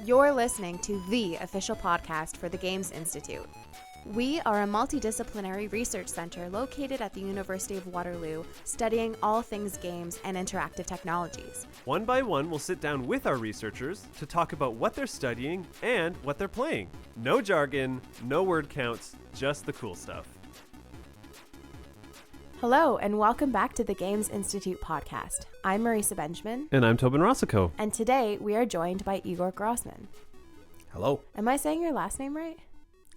You're listening to the official podcast for the Games Institute. We are a multidisciplinary research center located at the University of Waterloo, studying all things games and interactive technologies. One by one, we'll sit down with our researchers to talk about what they're studying and what they're playing. No jargon, no word counts, just the cool stuff. Hello, and welcome back to the Games Institute podcast. I'm Marisa Benjamin. And I'm Tobin Rossico. And today we are joined by Igor Grossmann. Hello. Am I saying your last name right?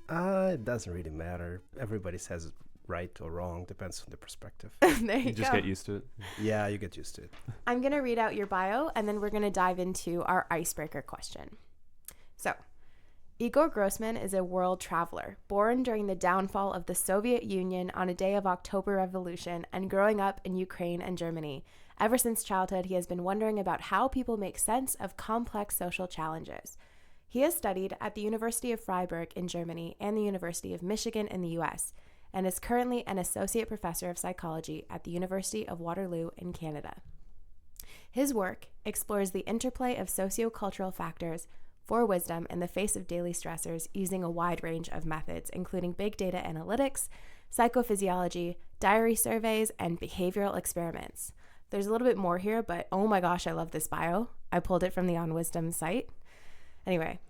It doesn't really matter. Everybody says it right or wrong, depends on the perspective. There you just go. get used to it. Yeah, you get used to it. I'm going to read out your bio, and then we're going to dive into our icebreaker question. So, Igor Grossmann is a world traveler, born during the downfall of the Soviet Union on a day of October Revolution and growing up in Ukraine and Germany. Ever since childhood, he has been wondering about how people make sense of complex social challenges. He has studied at the University of Freiburg in Germany and the University of Michigan in the U.S., and is currently an associate professor of psychology at the University of Waterloo in Canada. His work explores the interplay of sociocultural factors for wisdom in the face of daily stressors using a wide range of methods, including big data analytics, psychophysiology, diary surveys, and behavioral experiments. There's a little bit more here, but oh my gosh, I love this bio. I pulled it from the On Wisdom site. Anyway,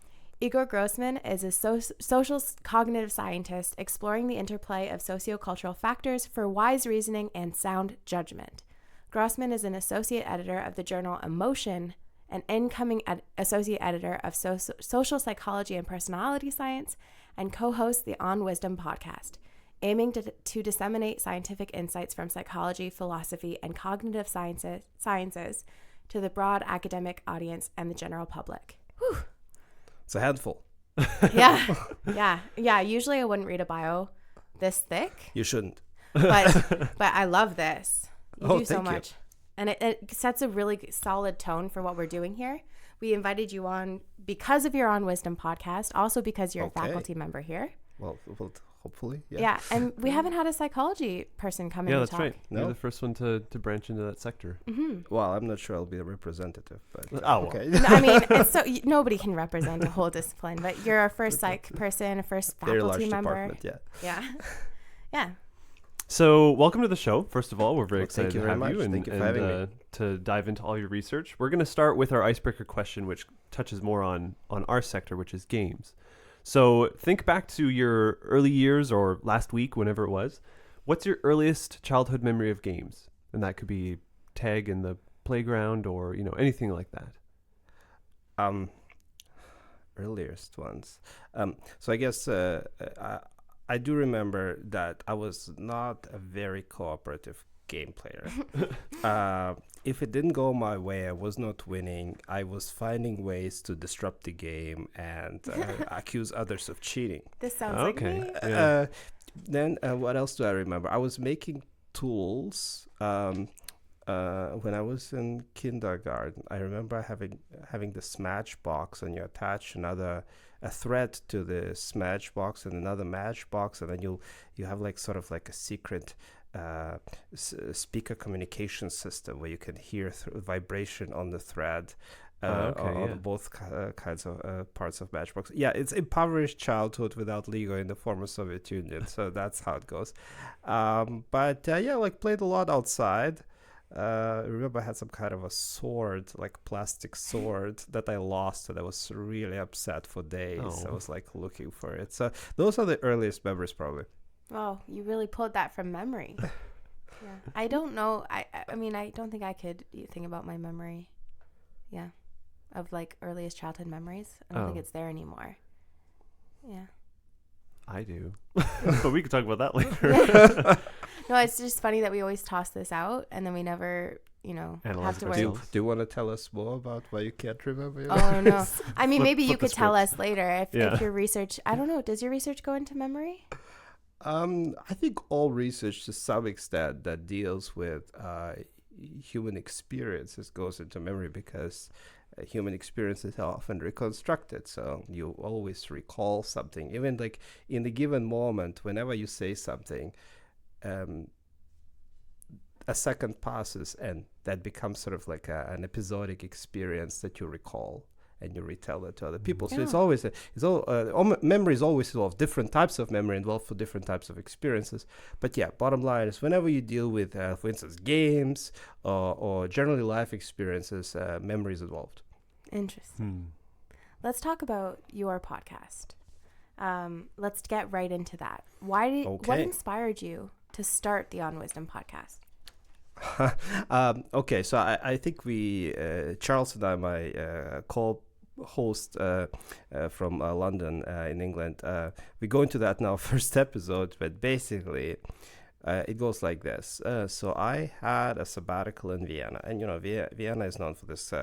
Igor Grossmann is a social cognitive scientist exploring the interplay of sociocultural factors for wise reasoning and sound judgment. Grossmann is an associate editor of the journal Emotion, an incoming associate editor of social psychology and personality science, and co-hosts the On Wisdom podcast, aiming to disseminate scientific insights from psychology, philosophy, and cognitive sciences to the broad academic audience and the general public. Whew. It's a handful. Yeah. Usually I wouldn't read a bio this thick. You shouldn't. But I love this. You do so thank much. you. And it sets a really solid tone for what we're doing here. We invited you on because of your On Wisdom podcast, also because you're a faculty member here. Well, hopefully. Yeah, and we haven't had a psychology person come in and talk. Yeah, that's right. No? You're the first one to branch into that sector. Mm-hmm. Well, I'm not sure I'll be a representative, but okay. I mean, nobody can represent a whole discipline, but you're our first psych person, first very faculty large member. department, Yeah. So, welcome to the show. First of all, we're very excited thank you to very have much. you Thank you for having me. To dive into all your research. We're going to start with our icebreaker question, which touches more on our sector, which is games. So, think back to your early years or last week, whenever it was. What's your earliest childhood memory of games? And that could be tag in the playground or, anything like that. Earliest ones. So I guess I do remember that I was not a very cooperative game player. If it didn't go my way, I was not winning. I was finding ways to disrupt the game and accuse others of cheating. This sounds like me. Yeah. Then what else do I remember? I was making tools when I was in kindergarten. I remember having this matchbox, and you attach a thread to this matchbox and another matchbox, and then you have sort of a secret speaker communication system where you can hear vibration on the thread on both kinds of parts of matchbox. Yeah, it's impoverished childhood without Lego in the former Soviet Union, so that's how it goes. But played a lot outside. I remember I had some kind of a sword, plastic sword, that I lost, and I was really upset for days. I was looking for it. So those are the earliest memories, probably. Oh, you really pulled that from memory. Yeah. I don't know. I mean, I don't think I could think about my memory. Yeah. Of earliest childhood memories. I don't think it's there anymore. Yeah. I do. But we can talk about that later. No, it's just funny that we always toss this out and then we never, have to worry. Do you want to tell us more about why you can't remember your Oh, no. I mean, maybe you flip the could tell script. us later if your research, I don't know, does your research go into memory? I think all research to some extent that deals with human experiences goes into memory, because human experiences are often reconstructed. So you always recall something, even in the given moment, whenever you say something, a second passes and that becomes sort of an episodic experience that you recall. and you retell it to other people. So Yeah. it's always memory is always involved. Different types of memory involved for different types of experiences. But yeah, bottom line is whenever you deal with, for instance, games or generally life experiences, memory is involved. Interesting. Let's talk about your podcast. Let's get right into that. What inspired you to start the On Wisdom podcast? Okay, so I think we, Charles and I, my co-host from London in England, we go into that now first episode, but basically it goes like this. So I had a sabbatical in Vienna, and Vienna is known for this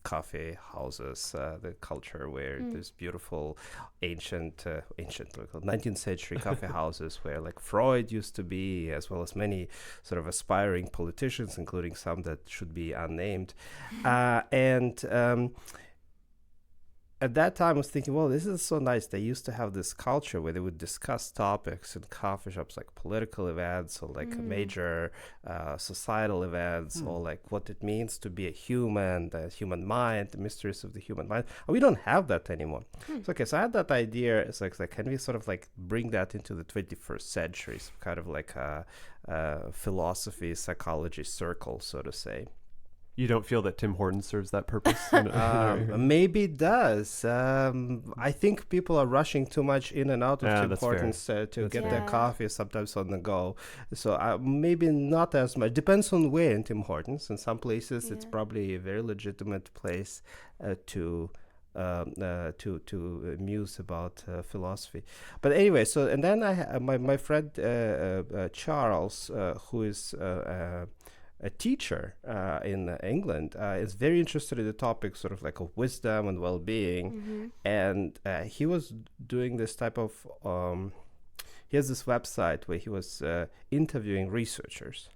coffee houses, the culture where there's beautiful ancient 19th century coffee houses where like Freud used to be, as well as many sort of aspiring politicians, including some that should be unnamed. And at that time, I was thinking, well, this is so nice. They used to have this culture where they would discuss topics in coffee shops, like political events or like major societal events, or like what it means to be a human, the human mind, the mysteries of the human mind. And we don't have that anymore. So, okay, so I had that idea. It's like, can we sort of like bring that into the 21st century, so kind of like a philosophy, psychology circle, so to say. You don't feel that Tim Hortons serves that purpose? Maybe it does. I think people are rushing too much in and out of Tim Hortons to get their coffee, sometimes on the go. So maybe not as much. Depends on where in Tim Hortons. In some places, it's probably a very legitimate place to muse about philosophy. But anyway, so and then my friend Charles, who is a teacher in England, is very interested in the topic sort of like of wisdom and well-being. And he was doing this type of he has this website where he was interviewing researchers,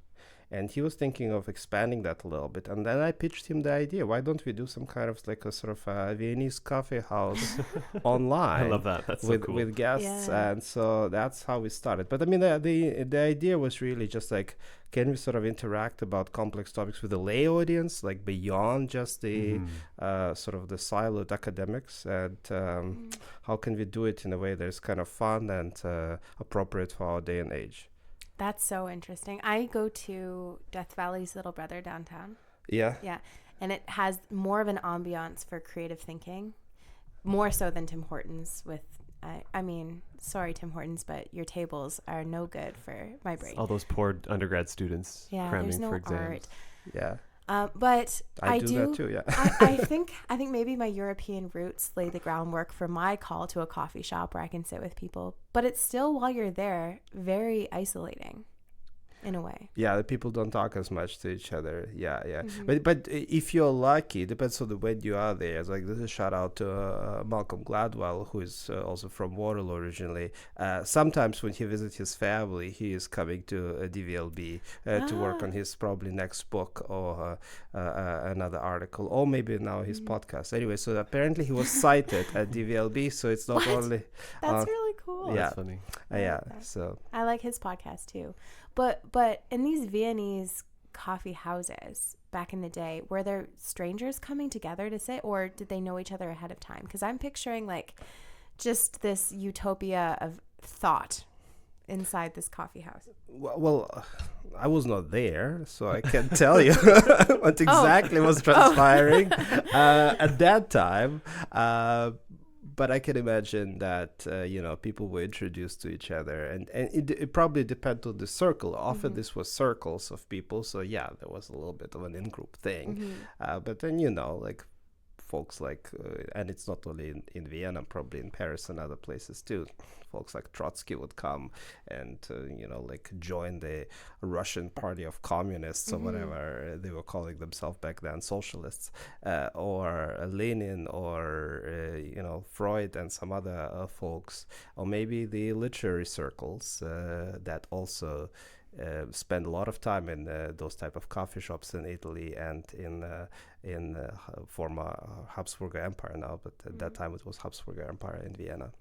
and he was thinking of expanding that a little bit. And then I pitched him the idea, why don't we do some kind of like a sort of a Viennese coffee house online? I love that. That's with, so cool. with guests. And so that's how we started. But I mean, the idea was really just like, can we sort of interact about complex topics with the lay audience, like beyond just the sort of the siloed academics? And how can we do it in a way that is kind of fun and appropriate for our day and age? That's so interesting. I go to Death Valley's Little Brother downtown. Yeah. Yeah. And it has more of an ambiance for creative thinking, more so than Tim Hortons with, I mean, sorry, Tim Hortons, but your tables are no good for my brain. All those poor undergrad students cramming for exams. Art. Yeah. But I do that too, yeah. I think maybe my European roots lay the groundwork for my call to a coffee shop where I can sit with people. But it's still, while you're there, very isolating in a way. Yeah, the people don't talk as much to each other. Yeah. But if you're lucky, it depends on the when you are there. It's like, this is a shout out to Malcolm Gladwell, who is also from Waterloo originally. Sometimes when he visits his family, he is coming to DVLB to work on his probably next book or another article, or maybe now his podcast. Anyway, so apparently he was cited at DVLB, so it's not only... That's really cool. Yeah. That's funny. So I like his podcast too. But in these Viennese coffee houses back in the day, were there strangers coming together to sit, or did they know each other ahead of time? Because I'm picturing like just this utopia of thought inside this coffee house. Well, I was not there, so I can't tell you what exactly was transpiring at that time. But I can imagine that, people were introduced to each other, and it probably depends on the circle. Often this was circles of people. So, yeah, there was a little bit of an in-group thing. But then, like folks like, and it's not only in Vienna, probably in Paris and other places too. Folks like Trotsky would come and, like join the Russian Party of Communists or whatever they were calling themselves back then, socialists, or Lenin, or, Freud and some other folks, or maybe the literary circles that also spend a lot of time in those type of coffee shops in Italy and in former Habsburger Empire now, but at that time it was Habsburger Empire in Vienna.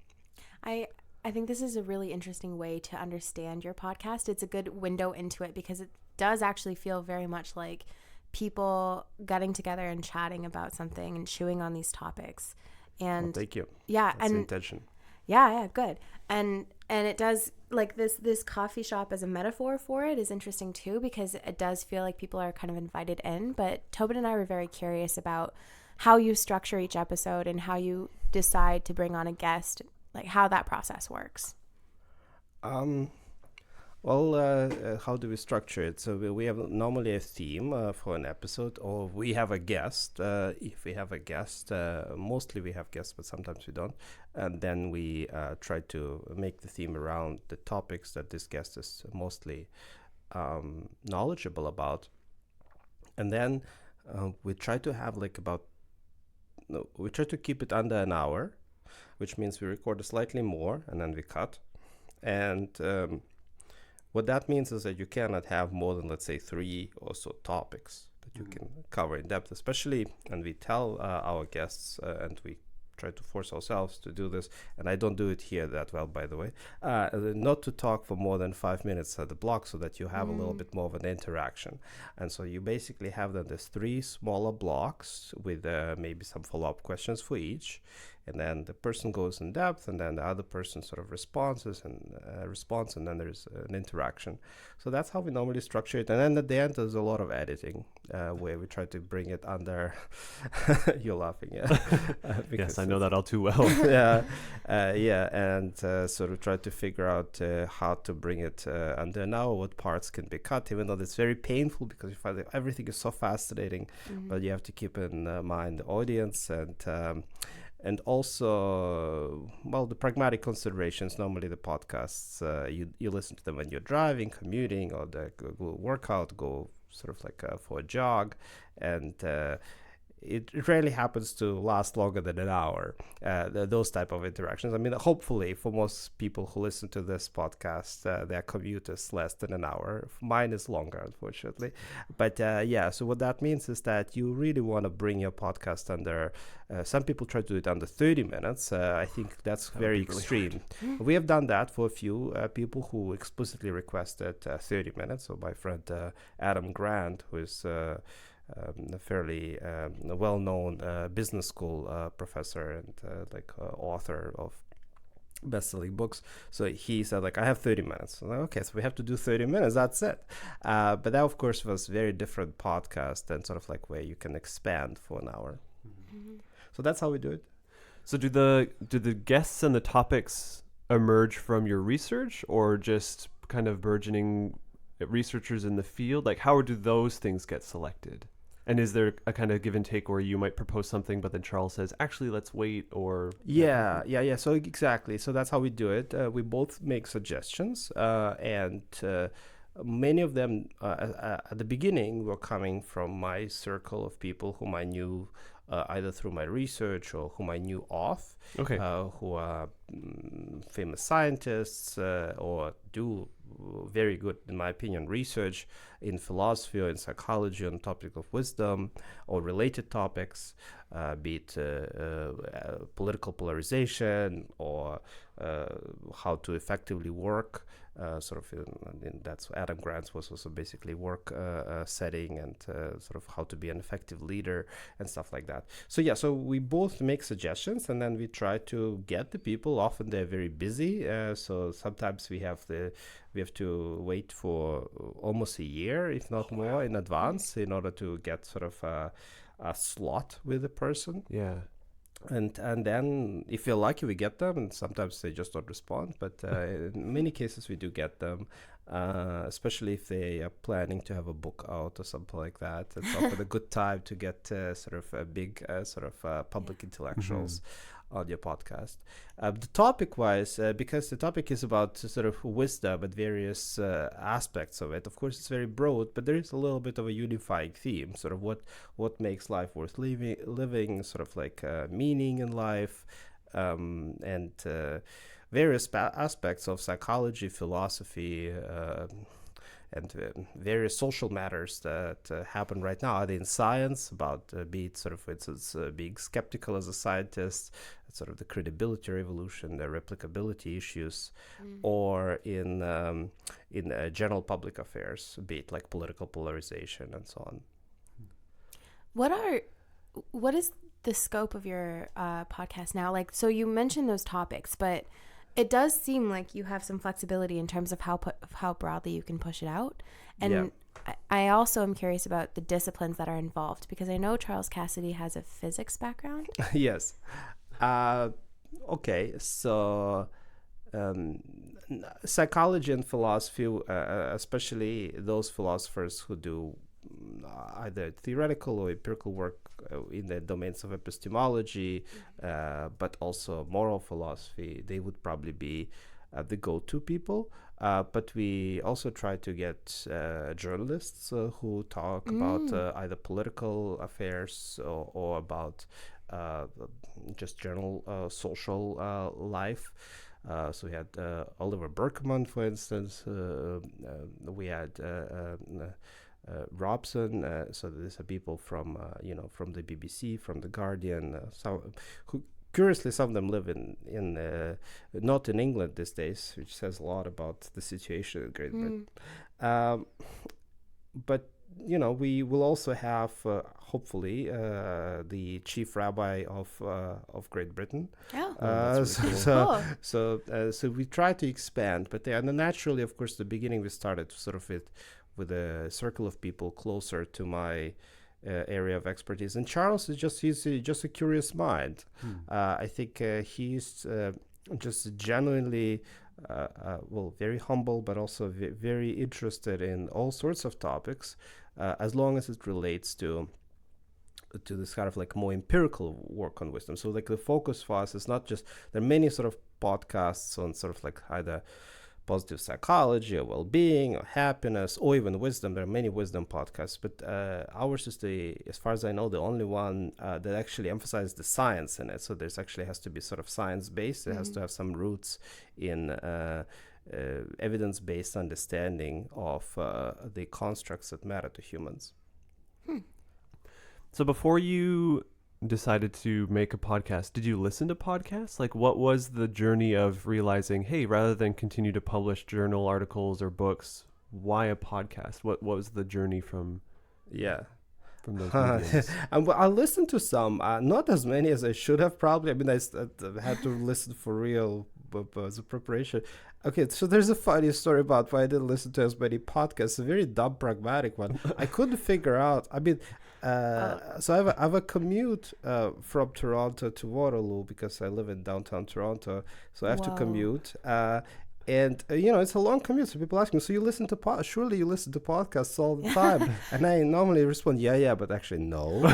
I think this is a really interesting way to understand your podcast. It's a good window into it because it does actually feel very much like people getting together and chatting about something and chewing on these topics. And Thank you. yeah, That's the and intention. yeah, good. And it does, like, this coffee shop as a metaphor for it is interesting too, because it does feel like people are kind of invited in. But Tobin and I were very curious about how you structure each episode and how you decide to bring on a guest, like how that process works. How do we structure it? So we have normally a theme for an episode, or we have a guest. If we have a guest, mostly we have guests, but sometimes we don't. And then we try to make the theme around the topics that this guest is mostly knowledgeable about. And then we try to have we try to keep it under an hour, which means we record slightly more and then we cut. And what that means is that you cannot have more than, let's say, 3 or so topics that you can cover in depth, especially, and we tell our guests, and we try to force ourselves to do this, and I don't do it here that well, by the way, not to talk for more than 5 minutes at the block, so that you have a little bit more of an interaction. And so you basically have then these 3 smaller blocks with maybe some follow-up questions for each, and then the person goes in depth, and then the other person sort of responds, and then there's an interaction. So that's how we normally structure it. And then at the end, there's a lot of editing, where we try to bring it under. You're laughing, yeah. Yes, I know that all too well. And sort of try to figure out how to bring it under an hour, what parts can be cut, even though it's very painful because you find that everything is so fascinating, but you have to keep in mind the audience and also, the pragmatic considerations. Normally the podcasts, you listen to them when you're driving, commuting, or go workout, go sort of like for a jog, and it rarely happens to last longer than an hour, those type of interactions. I mean, hopefully for most people who listen to this podcast, their commute is less than an hour. Mine is longer, unfortunately. But so what that means is that you really want to bring your podcast under, some people try to do it under 30 minutes. I think that's very extreme. We have done that for a few people who explicitly requested 30 minutes. So my friend Adam Grant, who is a fairly well-known business school professor and author of best-selling books. So he said, I have 30 minutes. I'm like, okay, so we have to do 30 minutes. That's it. But that, of course, was a very different podcast than sort of like where you can expand for an hour. Mm-hmm. So that's how we do it. So do the guests and the topics emerge from your research, or just kind of burgeoning researchers in the field? Like, how do those things get selected? And is there a kind of give and take where you might propose something, but then Charles says, actually, let's wait, or... Yeah. So exactly. So that's how we do it. We both make suggestions, and many of them at the beginning were coming from my circle of people whom I knew either through my research or whom I knew of, who are famous scientists or do very good, in my opinion, research in philosophy or in psychology on the topic of wisdom or related topics, be it political polarization or how to effectively work. That's Adam Grant's was also basically work setting and sort of how to be an effective leader and stuff like that. So we both make suggestions, and then we try to get the people. Often they're very busy, so sometimes we have to wait for almost a year, if not more, in advance in order to get sort of a slot with the person. Yeah. And then if you're lucky, we get them, and sometimes they just don't respond. But in many cases, we do get them, especially if they are planning to have a book out or something like that. It's often a good time to get sort of a big public intellectuals on your podcast. The topic-wise, because the topic is about sort of wisdom and various aspects of it, of course, it's very broad, but there is a little bit of a unifying theme, sort of what makes life worth living, sort of like meaning in life, and various aspects of psychology, philosophy, and various social matters that happen right now, either in science, about be it sort of, for instance, being skeptical as a scientist, sort of the credibility revolution, the replicability issues, or in general public affairs, be it like political polarization and so on. What is the scope of your podcast now? Like, so you mentioned those topics, but it does seem like you have some flexibility in terms of how broadly you can push it out. And Yeah. I also am curious about the disciplines that are involved, because I know Charles Cassidy has a physics background. Yes. Okay. So, um, psychology and philosophy, especially those philosophers who do either theoretical or empirical work in the domains of epistemology, but also moral philosophy, they would probably be the go-to people. But we also try to get journalists who talk about either political affairs or about uh, just general social life. So we had Oliver Berkman, for instance. We had Robson. So these are people from from the BBC, from the Guardian. Some who curiously, some of them live in not in England these days, which says a lot about the situation in Great Britain. But we will also have hopefully the chief rabbi of Great Britain. Oh, that's really cool. So we try to expand, but and naturally, of course, the beginning we started sort of with a circle of people closer to my area of expertise. And Charles is just a curious mind. I think he's just genuinely very humble, but also very interested in all sorts of topics, as long as it relates to this kind of like more empirical work on wisdom. So like the focus for us is not just, there are many sort of podcasts on sort of like either positive psychology or well-being or happiness or even wisdom. There are many wisdom podcasts, but ours is as far as I know, the only one that actually emphasizes the science in it. So there's actually has to be sort of science-based. It has to have some roots in evidence-based understanding of the constructs that matter to humans. So before you decided to make a podcast, did you listen to podcasts? Like, what was the journey of realizing, hey, rather than continue to publish journal articles or books, why a podcast? What was the journey from those mediums? I listened to some, not as many as I should have probably. I mean, I had to listen for real as a preparation. Okay, so there's a funny story about why I didn't listen to as many podcasts. A very dumb, pragmatic one. I couldn't figure out. I mean, so I have a commute from Toronto to Waterloo because I live in downtown Toronto. So I have to commute. And it's a long commute. So people ask me, so you listen to surely you listen to podcasts all the time? And I normally respond, yeah, but actually no.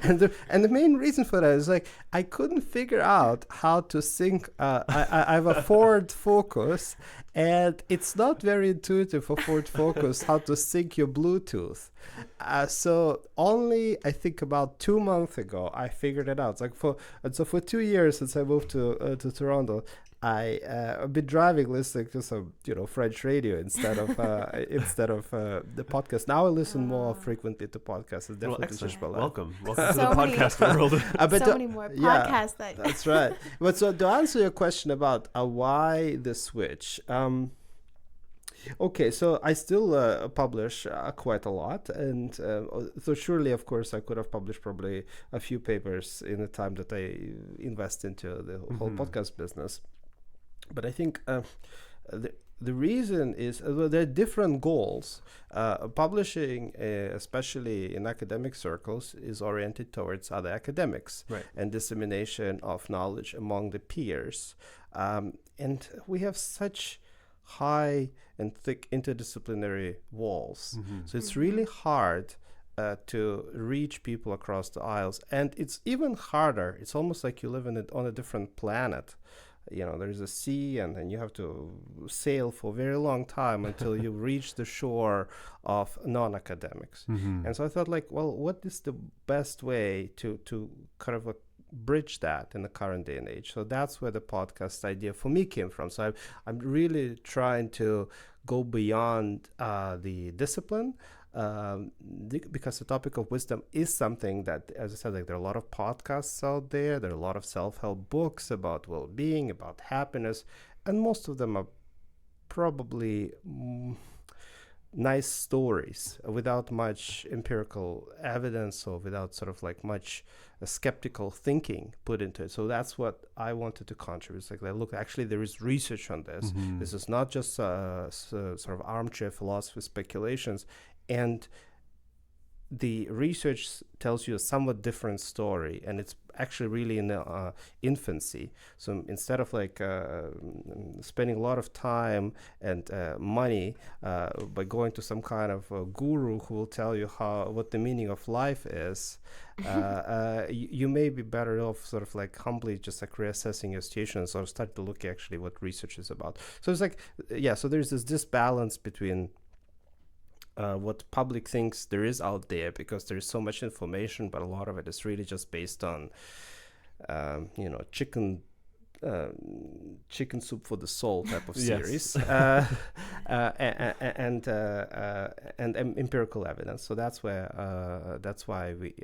And the main reason for that is like I couldn't figure out how to sync. I have a Ford Focus, and it's not very intuitive for Ford Focus how to sync your Bluetooth. So only I think about 2 months ago I figured it out. So for 2 years since I moved to Toronto, I've been driving listening to some French radio instead of the podcast. Now I listen more frequently to podcasts. It's definitely changed my life. Welcome to the podcast world. So many more podcasts. That's right. But so to answer your question about why the switch. Okay, so I still publish quite a lot, and so surely, of course, I could have published probably a few papers in the time that I invest into the whole podcast business. But I think the reason is there are different goals. Publishing, especially in academic circles, is oriented towards other academics and dissemination of knowledge among the peers. And we have such high and thick interdisciplinary walls. So it's really hard to reach people across the aisles. And it's even harder. It's almost like you live on a different planet. There's a sea, and then you have to sail for a very long time until you reach the shore of non-academics. And so I thought, like, well, what is the best way to kind of bridge that in the current day and age? So that's where the podcast idea for me came from. So I'm really trying to go beyond the discipline, because the topic of wisdom is something that, as I said, like there are a lot of podcasts out there. There are a lot of self-help books about well-being, about happiness, and most of them are probably nice stories without much empirical evidence or without sort of like much skeptical thinking put into it. So that's what I wanted to contribute. It's like, look, actually there is research on this. Mm-hmm. This is not just sort of armchair philosophy speculations. And the research tells you a somewhat different story, and it's actually really in the infancy. So instead of like spending a lot of time and money by going to some kind of guru who will tell you what the meaning of life is, you may be better off sort of like humbly just like reassessing your situation and sort of start to look actually what research is about. So it's like, so there's this disbalance between what public thinks there is out there, because there's so much information, but a lot of it is really just based on, chicken soup for the soul type of series, and empirical evidence. So that's why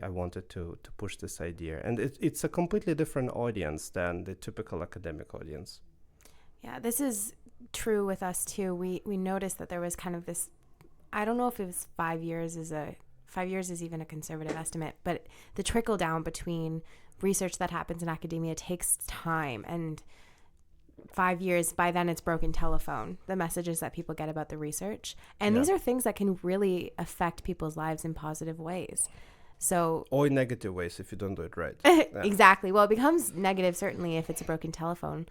I wanted to push this idea, and it's a completely different audience than the typical academic audience. Yeah, this is true with us too. We noticed that there was kind of this. I don't know if it was 5 years is even a conservative estimate, but the trickle down between research that happens in academia takes time, and 5 years, by then it's broken telephone, the messages that people get about the research. And these are things that can really affect people's lives in positive ways. So, or in negative ways if you don't do it right. Exactly. Well, it becomes negative certainly if it's a broken telephone.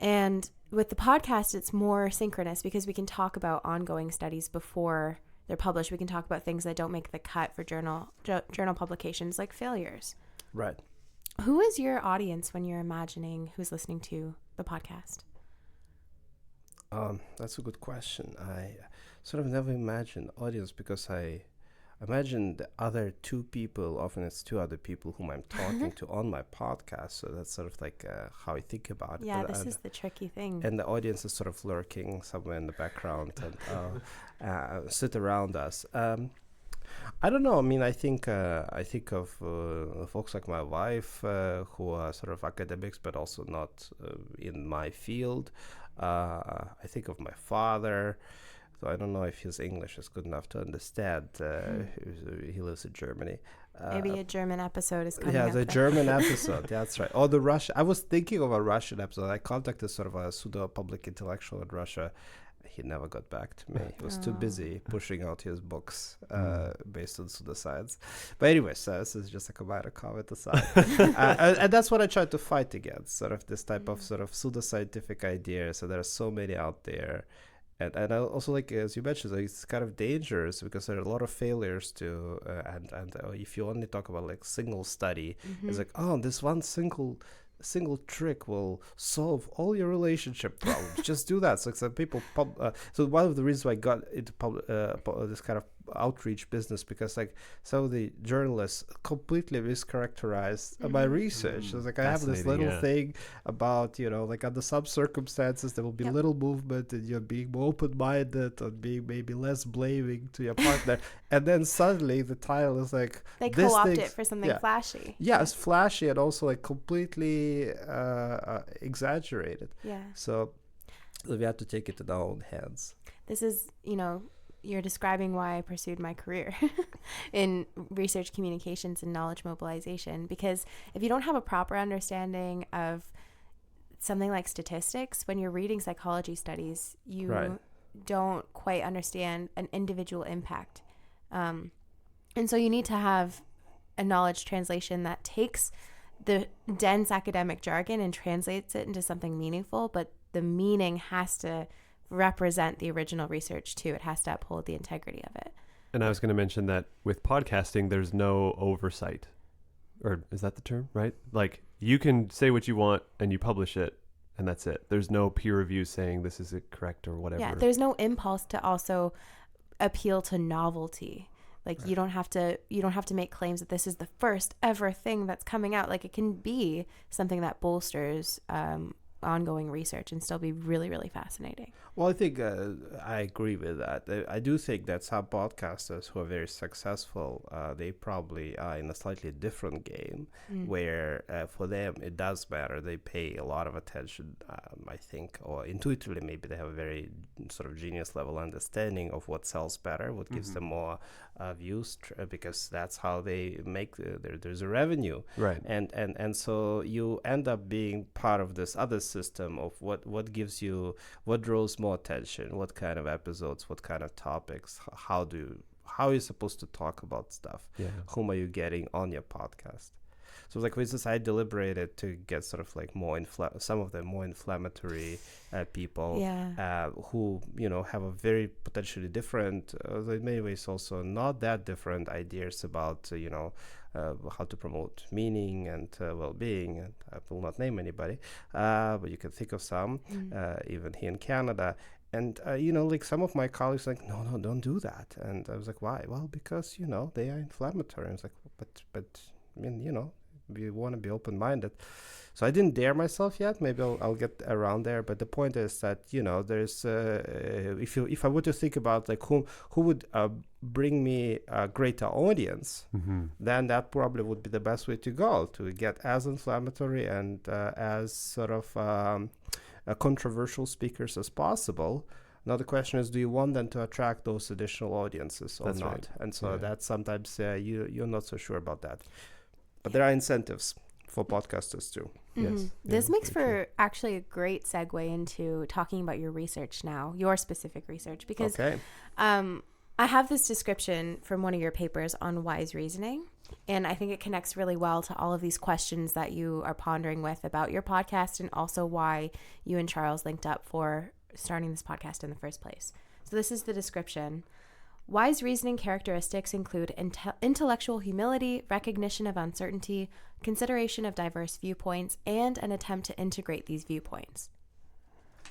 And with the podcast, it's more synchronous because we can talk about ongoing studies before they're published. We can talk about things that don't make the cut for journal publications, like failures. Right. Who is your audience when you're imagining who's listening to the podcast? That's a good question. I sort of never imagined audience, because I imagine the other two people, often it's two other people whom I'm talking to on my podcast. So that's sort of like how I think about it. Yeah, this is the tricky thing. And the audience is sort of lurking somewhere in the background and sit around us. I don't know. I mean, I think of folks like my wife who are sort of academics, but also not in my field. I think of my father. So I don't know if his English is good enough to understand. He lives in Germany. Maybe a German episode is coming up. Yeah, the German episode. That's right. Or the Russian. I was thinking of a Russian episode. I contacted sort of a pseudo-public intellectual in Russia. He never got back to me. He was too busy pushing out his books based on pseudoscience. But anyways, this is just like a minor comment aside. And that's what I try to fight against, sort of this type of sort of pseudoscientific idea. So there are so many out there. And I also, like, as you mentioned, it's kind of dangerous because there are a lot of failures too. And if you only talk about like single study, it's like, oh, this one single trick will solve all your relationship problems. Just do that. So some people so one of the reasons why I got into this kind of outreach business, because like some of the journalists completely mischaracterized my research. So it's like, I have this little thing about, like under some circumstances there will be little movement and you're being more open-minded and being maybe less blaming to your partner. And then suddenly the title is like, they co-opt it for something flashy. Yeah, it's flashy and also like completely exaggerated. Yeah. So we have to take it in our own hands. This is, you're describing why I pursued my career in research communications and knowledge mobilization, because if you don't have a proper understanding of something like statistics, when you're reading psychology studies, you don't quite understand an individual impact. And so you need to have a knowledge translation that takes the dense academic jargon and translates it into something meaningful, but the meaning has to represent the original research too. It has to uphold the integrity of it. And I was going to mention that with podcasting, there's no oversight. Or is that the term, right? Like, you can say what you want and you publish it, and that's it. There's no peer review saying this is correct or whatever. Yeah, there's no impulse to also appeal to novelty. Like, you don't have to make claims that this is the first ever thing that's coming out. Like, it can be something that bolsters ongoing research and still be really, really fascinating. Well, I think I agree with that. I do think that some podcasters who are very successful, they probably are in a slightly different game where for them it does matter. They pay a lot of attention, I think, or intuitively maybe they have a very sort of genius level understanding of what sells better, what gives them more views, because that's how they make there's a revenue. Right. And so you end up being part of this other system of what gives you, what draws more attention, what kind of episodes, what kind of topics, how are you supposed to talk about stuff, whom are you getting on your podcast. So like, for instance, I deliberated to get sort of like more some of the more inflammatory people who, you know, have a very potentially different, in many ways also not that different ideas about, you know, how to promote meaning and well-being. And I will not name anybody, but you can think of some, even here in Canada. And, you know, like some of my colleagues like, no, don't do that. And I was like, why? Well, because, you know, they are inflammatory. And I was like, but I mean, you know, we want to be open-minded. So I didn't dare myself yet. Maybe I'll get around there. But the point is that, you know, there's if I were to think about like who would bring me a greater audience, then that probably would be the best way to go, to get as inflammatory and as sort of controversial speakers as possible. Now the question is, do you want them to attract those additional audiences or not? Right. And so that's sometimes you're not so sure about that. But there are incentives for podcasters too. Yes. This makes for actually a great segue into talking about your research now, your specific research, because I have this description from one of your papers on wise reasoning, and I think it connects really well to all of these questions that you are pondering with about your podcast, and also why you and Charles linked up for starting this podcast in the first place. So this is the description. Wise reasoning characteristics include intellectual humility, recognition of uncertainty, consideration of diverse viewpoints, and an attempt to integrate these viewpoints.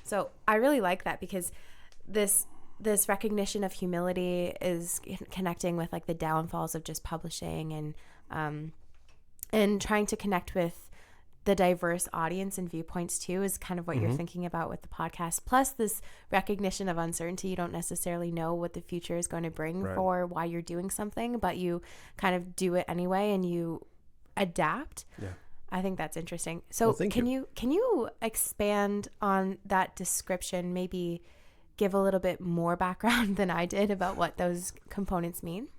So I really like that, because this recognition of humility is connecting with like the downfalls of just publishing and trying to connect with the diverse audience and viewpoints too, is kind of what you're thinking about with the podcast. Plus this recognition of uncertainty. You don't necessarily know what the future is going to bring for why you're doing something, but you kind of do it anyway and you adapt. Yeah. I think that's interesting. So can you expand on that description, maybe give a little bit more background than I did about what those components mean?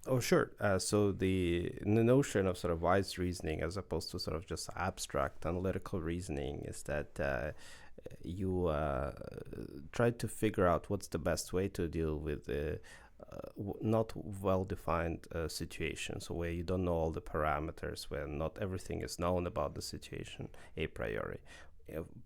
Oh, sure. So the notion of sort of wise reasoning, as opposed to sort of just abstract analytical reasoning, is that you try to figure out what's the best way to deal with not well-defined situations, so where you don't know all the parameters, where not everything is known about the situation a priori.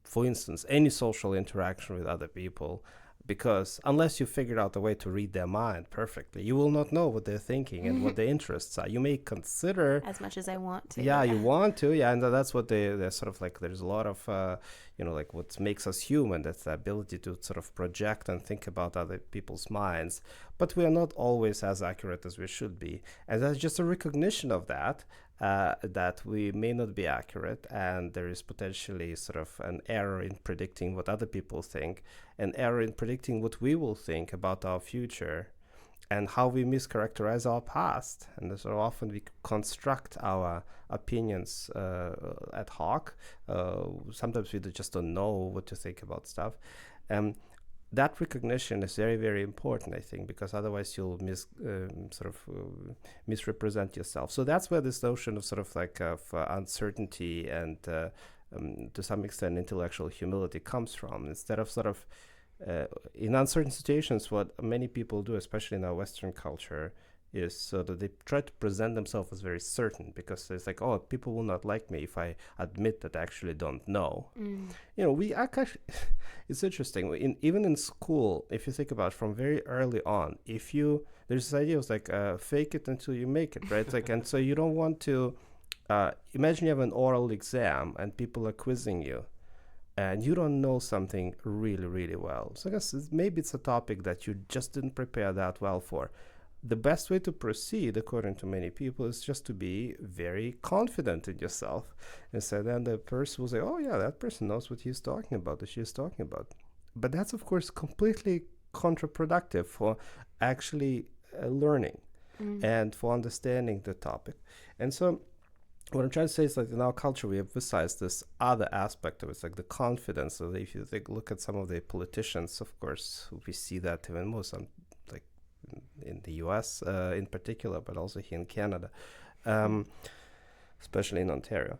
For instance, any social interaction with other people, because unless you figured out a way to read their mind perfectly, you will not know what they're thinking and what their interests are. You may consider as much as I want to. Yeah, you want to. Yeah, and that's what they're sort of like. There's a lot of, like what makes us human. That's the ability to sort of project and think about other people's minds. But we are not always as accurate as we should be, and that's just a recognition of that. That we may not be accurate, and there is potentially sort of an error in predicting what other people think, an error in predicting what we will think about our future, and how we mischaracterize our past. And so often we construct our opinions ad hoc. Sometimes we just don't know what to think about stuff. That recognition is very, very important, I think, because otherwise you'll misrepresent yourself. So that's where this notion of sort of like of uncertainty and to some extent intellectual humility comes from. Instead of sort of in uncertain situations, what many people do, especially in our Western culture, is so that they try to present themselves as very certain, because it's like, oh, people will not like me if I admit that I actually don't know. We actually, it's interesting. Even in school, if you think about it, from very early on, there's this idea of like fake it until you make it, right? Like, and so you don't want to imagine you have an oral exam and people are quizzing you, and you don't know something really, really well. So I guess maybe it's a topic that you just didn't prepare that well for. the best way to proceed, according to many people, is just to be very confident in yourself. And so then the person will say, oh, yeah, that person knows what he's talking about or she's talking about. But that's, of course, completely counterproductive for actually learning and for understanding the topic. And so what I'm trying to say is, like, in our culture, we emphasize this other aspect of it. It's like the confidence. So if you look at some of the politicians, of course, we see that even more, like in the US in particular, but also here in Canada, especially in Ontario.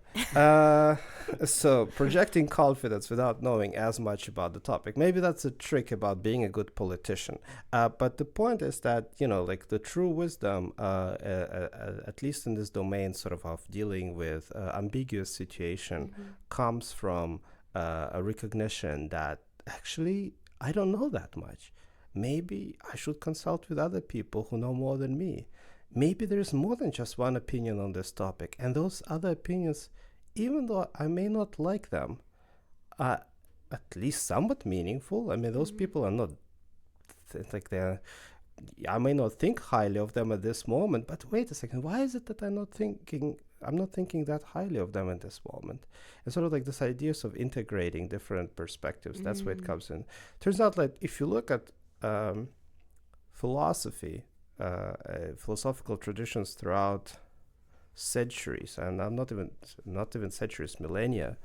So projecting confidence without knowing as much about the topic. Maybe that's a trick about being a good politician. But the point is that, like the true wisdom, at least in this domain sort of dealing with ambiguous situation, comes from a recognition that actually I don't know that much. Maybe I should consult with other people who know more than me. Maybe there's more than just one opinion on this topic. And those other opinions, even though I may not like them, are at least somewhat meaningful. I mean, those people are not, I may not think highly of them at this moment, but wait a second, why is it that I'm not thinking that highly of them at this moment? And sort of like this ideas of integrating different perspectives, that's where it comes in. Turns out that if you look at philosophy, philosophical traditions throughout centuries, and I'm not even centuries, millennia,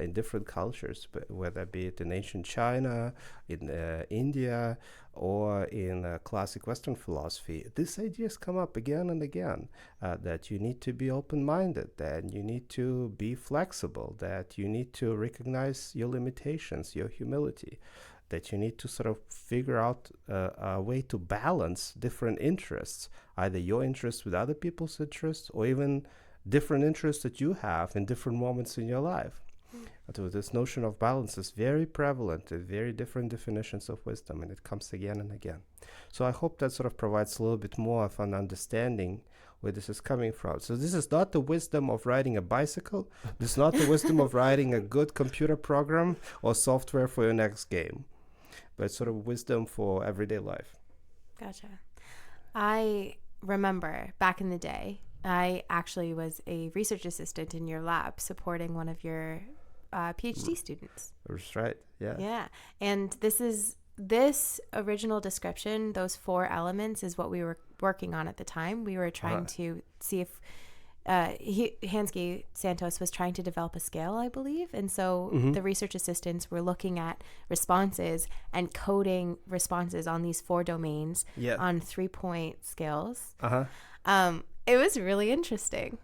in different cultures, but whether be it in ancient China, in India, or in classic Western philosophy, these ideas come up again and again, that you need to be open-minded, that you need to be flexible, that you need to recognize your limitations, your humility, that you need to sort of figure out a way to balance different interests, either your interests with other people's interests, or even different interests that you have in different moments in your life. So this notion of balance is very prevalent in very different definitions of wisdom, and it comes again and again. So I hope that sort of provides a little bit more of an understanding where this is coming from. So this is not the wisdom of riding a bicycle. This is not the wisdom of writing a good computer program or software for your next game, but sort of wisdom for everyday life. Gotcha. I remember back in the day, I actually was a research assistant in your lab supporting one of your PhD students. That's right. Yeah. Yeah. And this original description, those 4 elements, is what we were working on at the time. We were trying to see if Hansky Santos was trying to develop a scale, I believe. And so the research assistants were looking at responses and coding responses on these 4 domains on 3-point scales. It was really interesting.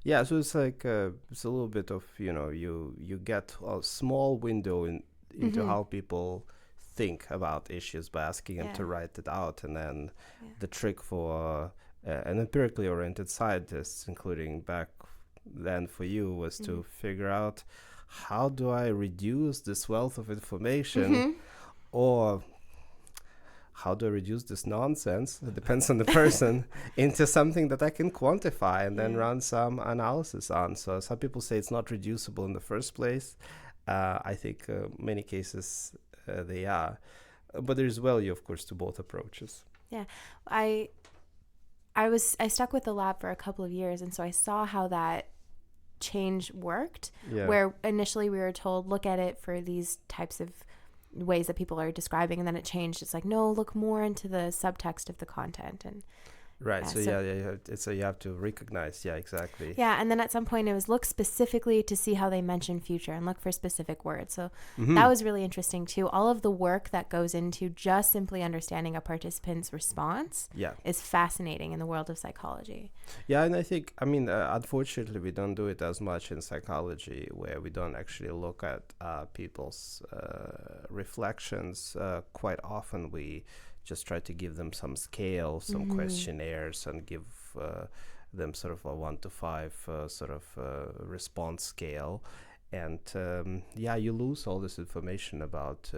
Yeah, so it's like it's a little bit of, you get a small window into how people think about issues by asking them to write it out. And then the trick for an empirically oriented scientist, including back then for you, was to figure out, how do I reduce this wealth of information, or how do I reduce this nonsense, it depends on the person, into something that I can quantify and then run some analysis on. So some people say it's not reducible in the first place. I think many cases they are. But there's value, of course, to both approaches. Yeah. I stuck with the lab for a couple of years, and so I saw how that change worked, where initially we were told, look at it for these types of ways that people are describing, and then it changed. It's like, no, look more into the subtext of the content. And right. So you have to recognize. Yeah, exactly. Yeah. And then at some point it was look specifically to see how they mention future and look for specific words. So that was really interesting too. All of the work that goes into just simply understanding a participant's response is fascinating in the world of psychology. Yeah. And I think, unfortunately, we don't do it as much in psychology, where we don't actually look at people's reflections. Quite often we just try to give them some scale, some questionnaires, and give them sort of a 1 to 5 response scale. And you lose all this information about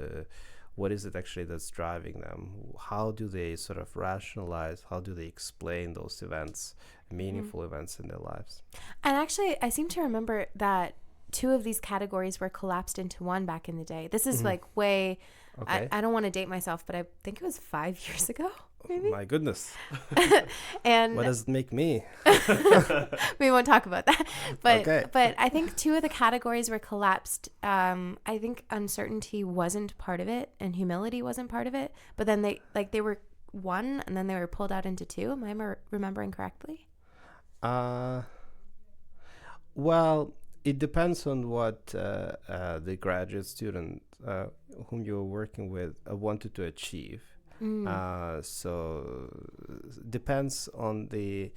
what is it actually that's driving them. How do they sort of rationalize? How do they explain those events, meaningful events in their lives? And actually, I seem to remember that 2 of these categories were collapsed into one back in the day. This is like way... Okay. I don't want to date myself, but I think it was 5 years ago. maybe? My goodness. And What does it make me? we won't talk about that. But Okay. but I think two of the categories were collapsed. I think uncertainty wasn't part of it and humility wasn't part of it. But then they were one and then they were pulled out into two. Am I remembering correctly? Well, it depends on what the graduate student whom you're working with wanted to achieve. So depends on the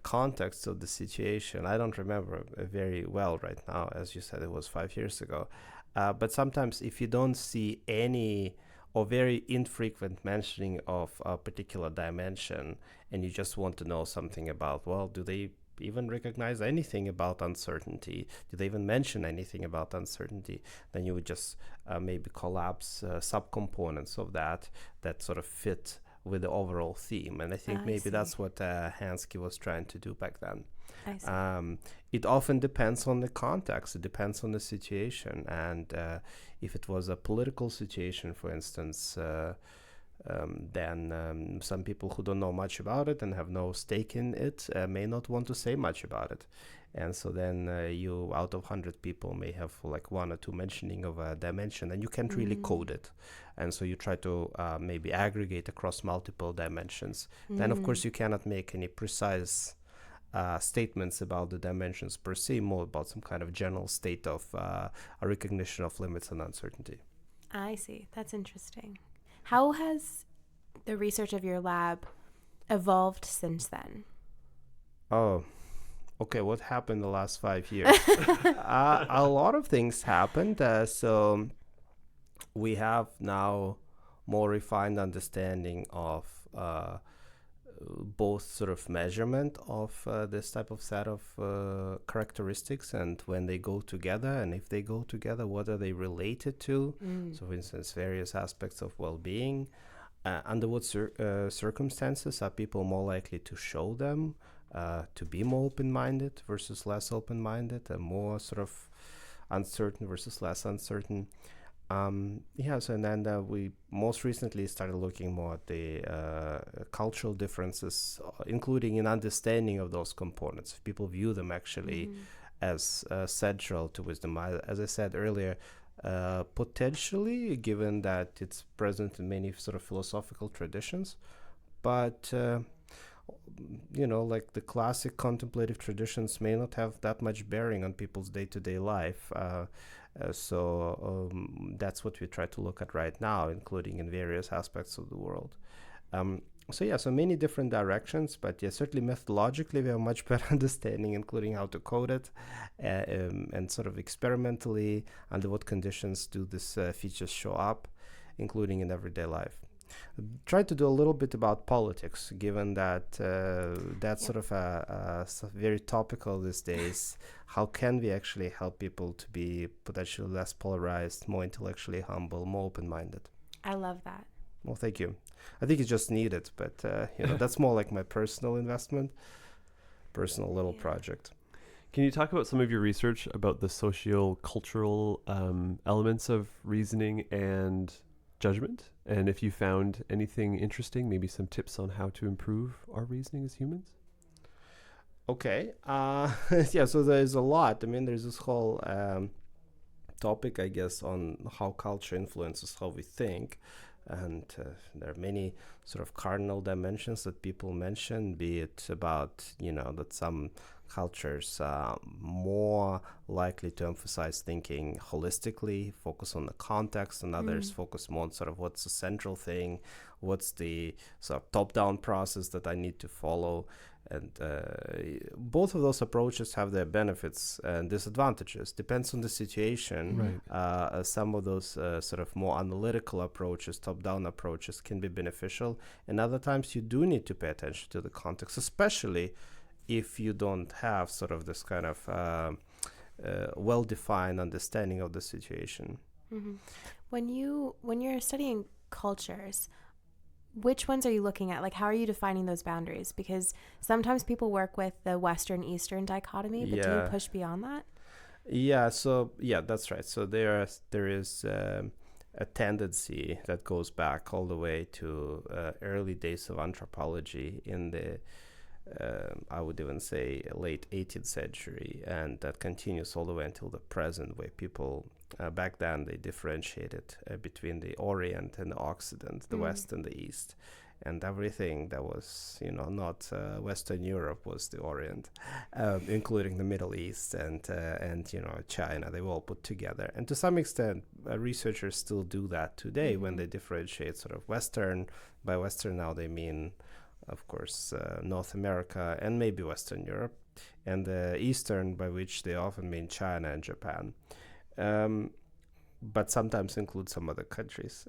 context of the situation. I don't remember very well right now. As you said, it was 5 years ago. But sometimes if you don't see any or very infrequent mentioning of a particular dimension and you just want to know something about, well, do they even recognize anything about uncertainty? Do they even mention anything about uncertainty? Then you would just maybe collapse subcomponents of that sort of fit with the overall theme. And I think maybe that's what Hansky was trying to do back then. I see. It often depends on the context. It depends on the situation. And if it was a political situation, for instance, then some people who don't know much about it and have no stake in it may not want to say much about it. And so then you, out of 100 people, may have like one or two mentioning of a dimension, and you can't really code it. And so you try to maybe aggregate across multiple dimensions. Then, of course, you cannot make any precise statements about the dimensions per se, more about some kind of general state of a recognition of limits and uncertainty. I see. That's interesting. How has the research of your lab evolved since then? Oh, okay. What happened the last 5 years? A lot of things happened. So we have now more refined understanding of both sort of measurement of this type of set of characteristics and when they go together, and if they go together, what are they related to? So, for instance, various aspects of well-being. Under what circumstances are people more likely to show them, to be more open-minded versus less open-minded, and more sort of uncertain versus less uncertain? So and then we most recently started looking more at the cultural differences, including in understanding of those components. If people view them actually as central to wisdom, as I said earlier, potentially, given that it's present in many sort of philosophical traditions, but like the classic contemplative traditions may not have that much bearing on people's day-to-day life. So that's what we try to look at right now, including in various aspects of the world. So many different directions, but certainly methodologically we have a much better understanding, including how to code it, and sort of experimentally under what conditions do these features show up, including in everyday life. Try to do a little bit about politics, given that that's sort of very topical these days. How can we actually help people to be potentially less polarized, more intellectually humble, more open-minded? I love that. Well, thank you. I think it's just needed, but that's more like my personal investment, personal little project. Can you talk about some of your research about the socio-cultural elements of reasoning and judgment, and if you found anything interesting, maybe some tips on how to improve our reasoning as humans? Okay. So there's a lot. I mean, there's this whole topic, I guess, on how culture influences how we think. And there are many sort of cardinal dimensions that people mention, be it about, that some cultures are more likely to emphasize thinking holistically, focus on the context, and others focus more on sort of what's the central thing, what's the sort of top-down process that I need to follow. And both of those approaches have their benefits and disadvantages. Depends on the situation. Right. Some of those sort of more analytical approaches, top-down approaches, can be beneficial. And other times you do need to pay attention to the context, especially if you don't have sort of this kind of well-defined understanding of the situation. When you're studying cultures, which ones are you looking at? Like, how are you defining those boundaries? Because sometimes people work with the Western-Eastern dichotomy, but do you push beyond that? Yeah, so that's right. So there is a tendency that goes back all the way to early days of anthropology in the I would even say late 18th century, and that continues all the way until the present, where people back then they differentiated between the Orient and the Occident, the West and the East, and everything that was not Western Europe was the Orient, including the Middle East and China. They were all put together, and to some extent, researchers still do that today when they differentiate sort of Western. By Western now they mean, of course, North America and maybe Western Europe, and Eastern, by which they often mean China and Japan, but sometimes include some other countries,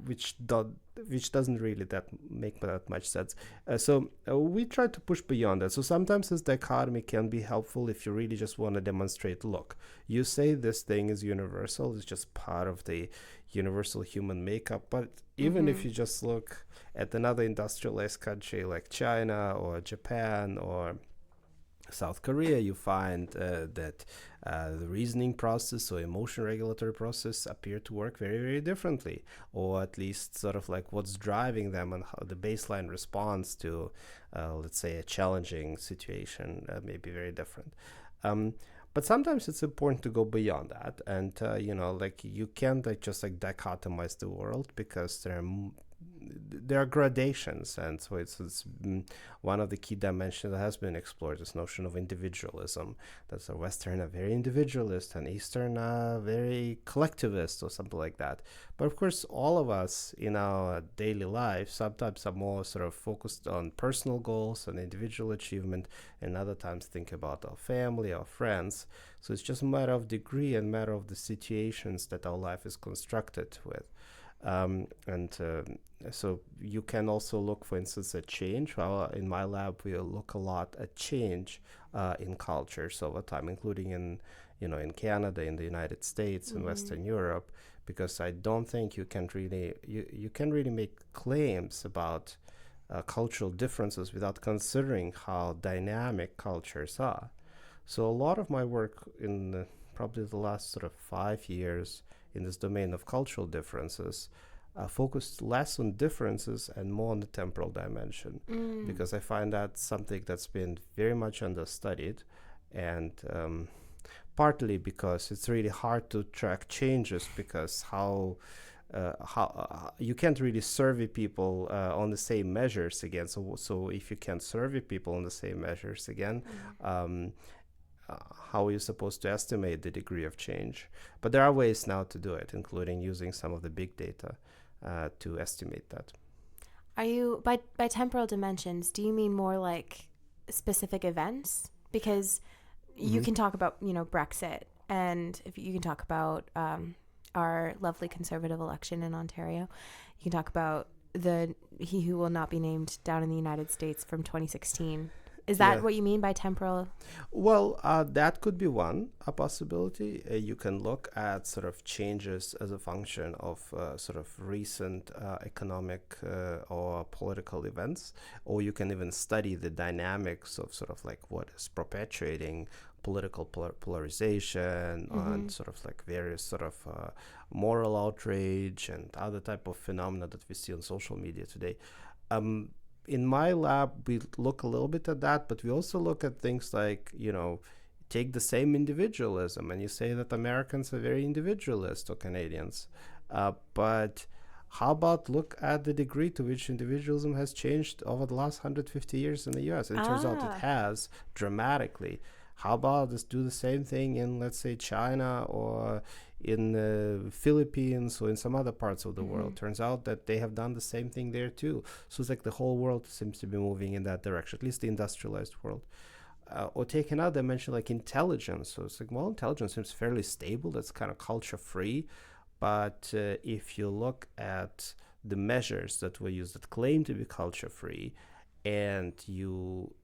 which doesn't really make that much sense. So we try to push beyond that. So sometimes this dichotomy can be helpful if you really just want to demonstrate, look, you say this thing is universal, it's just part of the universal human makeup, but even if you just look at another industrialized country like China or Japan or South Korea, you find that the reasoning process or emotion regulatory process appear to work very, very differently, or at least sort of like what's driving them and how the baseline response to, let's say, a challenging situation may be very different. But sometimes it's important to go beyond that, and you can't just dichotomize the world, because there are gradations, and so it's one of the key dimensions that has been explored, this notion of individualism. That's a Western very individualist and Eastern very collectivist or something like that. But of course, all of us in our daily life sometimes are more sort of focused on personal goals and individual achievement, and other times think about our family, our friends. So it's just a matter of degree and matter of the situations that our life is constructed with. So you can also look, for instance, at change. In my lab, we look a lot at change in cultures over time, including in Canada, in the United States, in Western Europe, because I don't think you can really make claims about cultural differences without considering how dynamic cultures are. So a lot of my work in probably the last sort of 5 years in this domain of cultural differences focused less on differences and more on the temporal dimension, because I find that something that's been very much understudied, and partly because it's really hard to track changes, because how you can't really survey people on the same measures again. So if you can't survey people on the same measures again, how are you supposed to estimate the degree of change? But there are ways now to do it, including using some of the big data to estimate that. Are you, by temporal dimensions, do you mean more like specific events? Because you can talk about, Brexit, and if you can talk about our lovely Conservative election in Ontario. You can talk about he who will not be named down in the United States from 2016. Is that what you mean by temporal? Well, that could be one possibility. You can look at sort of changes as a function of sort of recent economic or political events, or you can even study the dynamics of sort of like what is perpetuating political polarization and sort of like various sort of moral outrage and other type of phenomena that we see on social media today. In my lab, we look a little bit at that, but we also look at things like, take the same individualism, and you say that Americans are very individualist, or Canadians. But how about look at the degree to which individualism has changed over the last 150 years in the US? And it turns out it has dramatically. How about let's do the same thing in, let's say, China or in the Philippines or in some other parts of the world? Turns out that they have done the same thing there too. So it's like the whole world seems to be moving in that direction, at least the industrialized world. Or take another dimension like intelligence. So it's like, well, intelligence seems fairly stable. That's kind of culture free. But if you look at the measures that were used that claim to be culture free, and you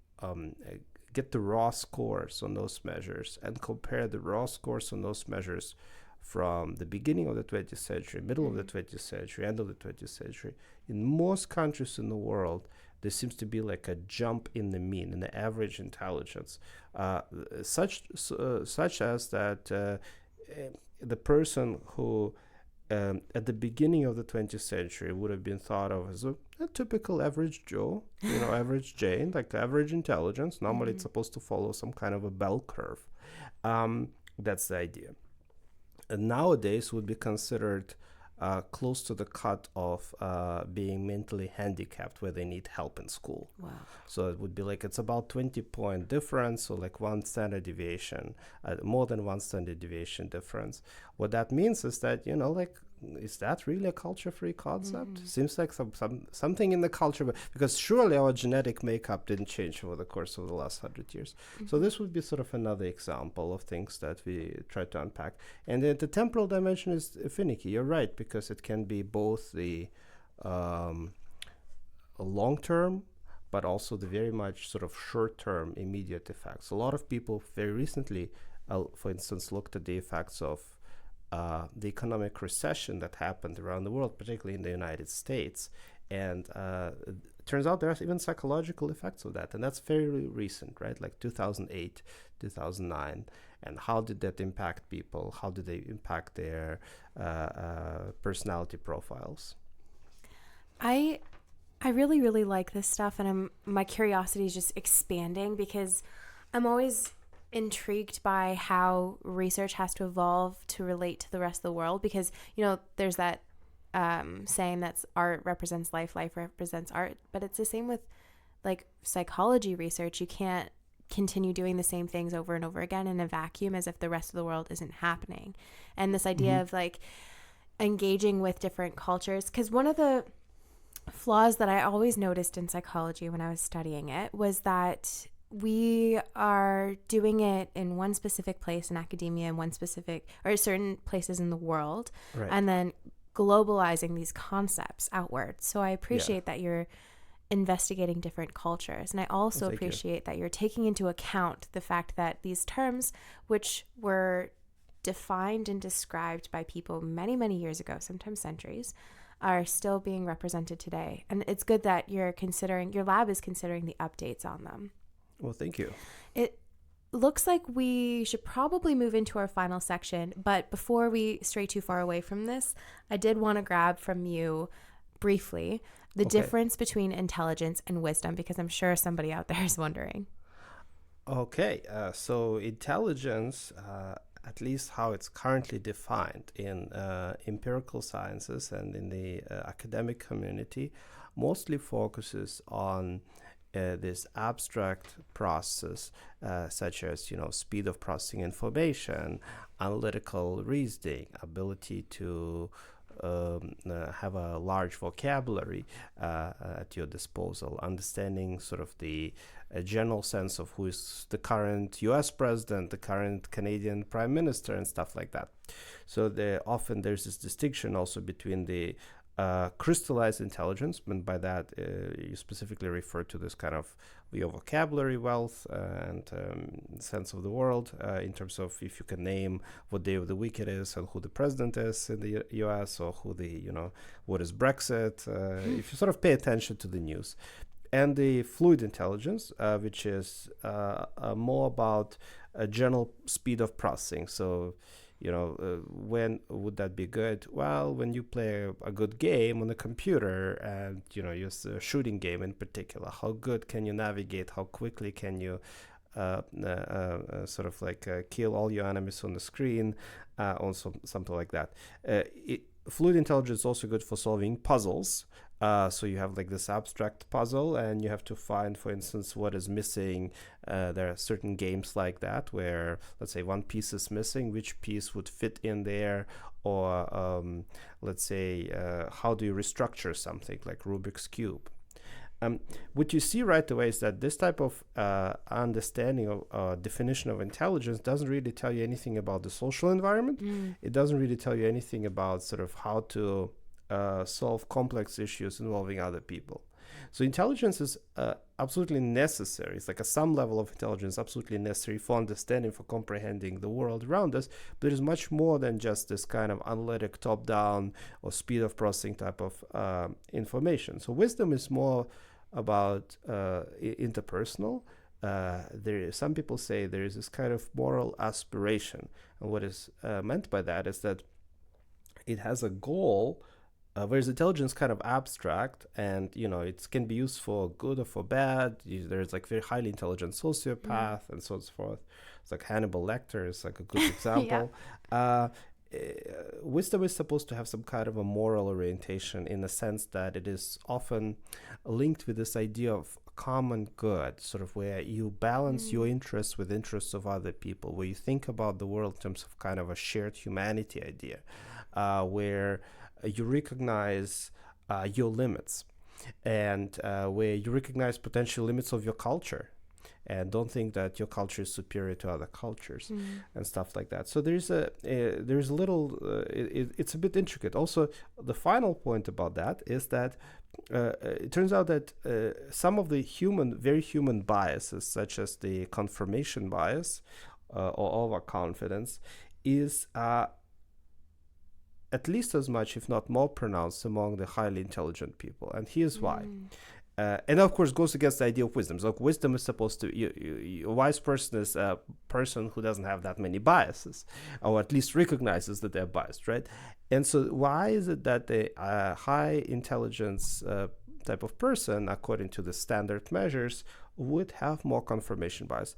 get the raw scores on those measures and compare the raw scores on those measures from the beginning of the 20th century, middle of the 20th century, end of the 20th century, in most countries in the world, there seems to be like a jump in the mean, in the average intelligence, such as that the person who at the beginning of the 20th century would have been thought of as a typical average Joe, average Jane, like average intelligence. Normally it's supposed to follow some kind of a bell curve. That's the idea. And nowadays would be considered close to the cut of being mentally handicapped where they need help in school. Wow. So it would be like it's about 20-point difference, so like one standard deviation, more than one standard deviation difference. What that means is that, is that really a culture-free concept? Seems like something in the culture, because surely our genetic makeup didn't change over the course of the last 100 years. So this would be sort of another example of things that we try to unpack. And the temporal dimension is finicky. You're right, because it can be both the long-term, but also the very much sort of short-term immediate effects. A lot of people very recently, for instance, looked at the effects of the economic recession that happened around the world, particularly in the United States. And it turns out there are even psychological effects of that. And that's very recent, right? Like 2008, 2009. And how did that impact people? How did they impact their personality profiles? I really, really like this stuff. And my curiosity is just expanding because I'm always intrigued by how research has to evolve to relate to the rest of the world, because there's that saying that's art represents life represents art, but it's the same with like psychology research. You can't continue doing the same things over and over again in a vacuum as if the rest of the world isn't happening. And this idea of like engaging with different cultures, because one of the flaws that I always noticed in psychology when I was studying it was that we are doing it in one specific place in academia, in one specific or certain places in the world, right, and then globalizing these concepts outward. So I appreciate that you're investigating different cultures. And I also appreciate that you're taking into account the fact that these terms, which were defined and described by people many, many years ago, sometimes centuries, are still being represented today. And it's good that your lab is considering the updates on them. Well, thank you. It looks like we should probably move into our final section, but before we stray too far away from this, I did want to grab from you briefly the difference between intelligence and wisdom, because I'm sure somebody out there is wondering. Okay, so intelligence, at least how it's currently defined in empirical sciences and in the academic community, mostly focuses on this abstract process, such as speed of processing information, analytical reasoning, ability to have a large vocabulary at your disposal, understanding sort of the general sense of who is the current US president, the current Canadian prime minister, and stuff like that. So often there's this distinction also between the crystallized intelligence, and by that you specifically refer to this kind of your vocabulary wealth and sense of the world in terms of if you can name what day of the week it is and who the president is in the US, or who what is Brexit, if you sort of pay attention to the news. And the fluid intelligence, which is more about a general speed of processing. So when would that be good? Well, when you play a good game on the computer, and use a shooting game in particular, how good can you navigate? How quickly can you sort of like kill all your enemies on the screen, or something like that. Fluid intelligence is also good for solving puzzles. So you have like this abstract puzzle, and you have to find, for instance, what is missing. There are certain games like that where, let's say, one piece is missing, which piece would fit in there, or let's say, how do you restructure something like Rubik's Cube? What you see right away is that this type of understanding of definition of intelligence doesn't really tell you anything about the social environment. It doesn't really tell you anything about sort of how to solve complex issues involving other people. So intelligence is absolutely necessary. It's like some level of intelligence absolutely necessary for understanding, for comprehending the world around us. But it is much more than just this kind of analytic top-down or speed of processing type of information. So wisdom is more about interpersonal. Some people say there is this kind of moral aspiration. And what is meant by that is that it has a goal, whereas intelligence kind of abstract, and it can be used for good or for bad. There's like very highly intelligent sociopath and so on and so forth. It's like Hannibal Lecter is like a good example. Wisdom is supposed to have some kind of a moral orientation, in the sense that it is often linked with this idea of common good, sort of where you balance your interests with interests of other people, where you think about the world in terms of kind of a shared humanity idea, where you recognize your limits, and where you recognize potential limits of your culture, and don't think that your culture is superior to other cultures and stuff like that. So there's a little, it's a bit intricate. Also, the final point about that is that it turns out that some of the very human biases, such as the confirmation bias or overconfidence, is at least as much, if not more pronounced, among the highly intelligent people. And here's why. And of course goes against the idea of wisdom. So wisdom is supposed to, a wise person is a person who doesn't have that many biases, or at least recognizes that they're biased, right? And so why is it that the high intelligence type of person, according to the standard measures, would have more confirmation bias?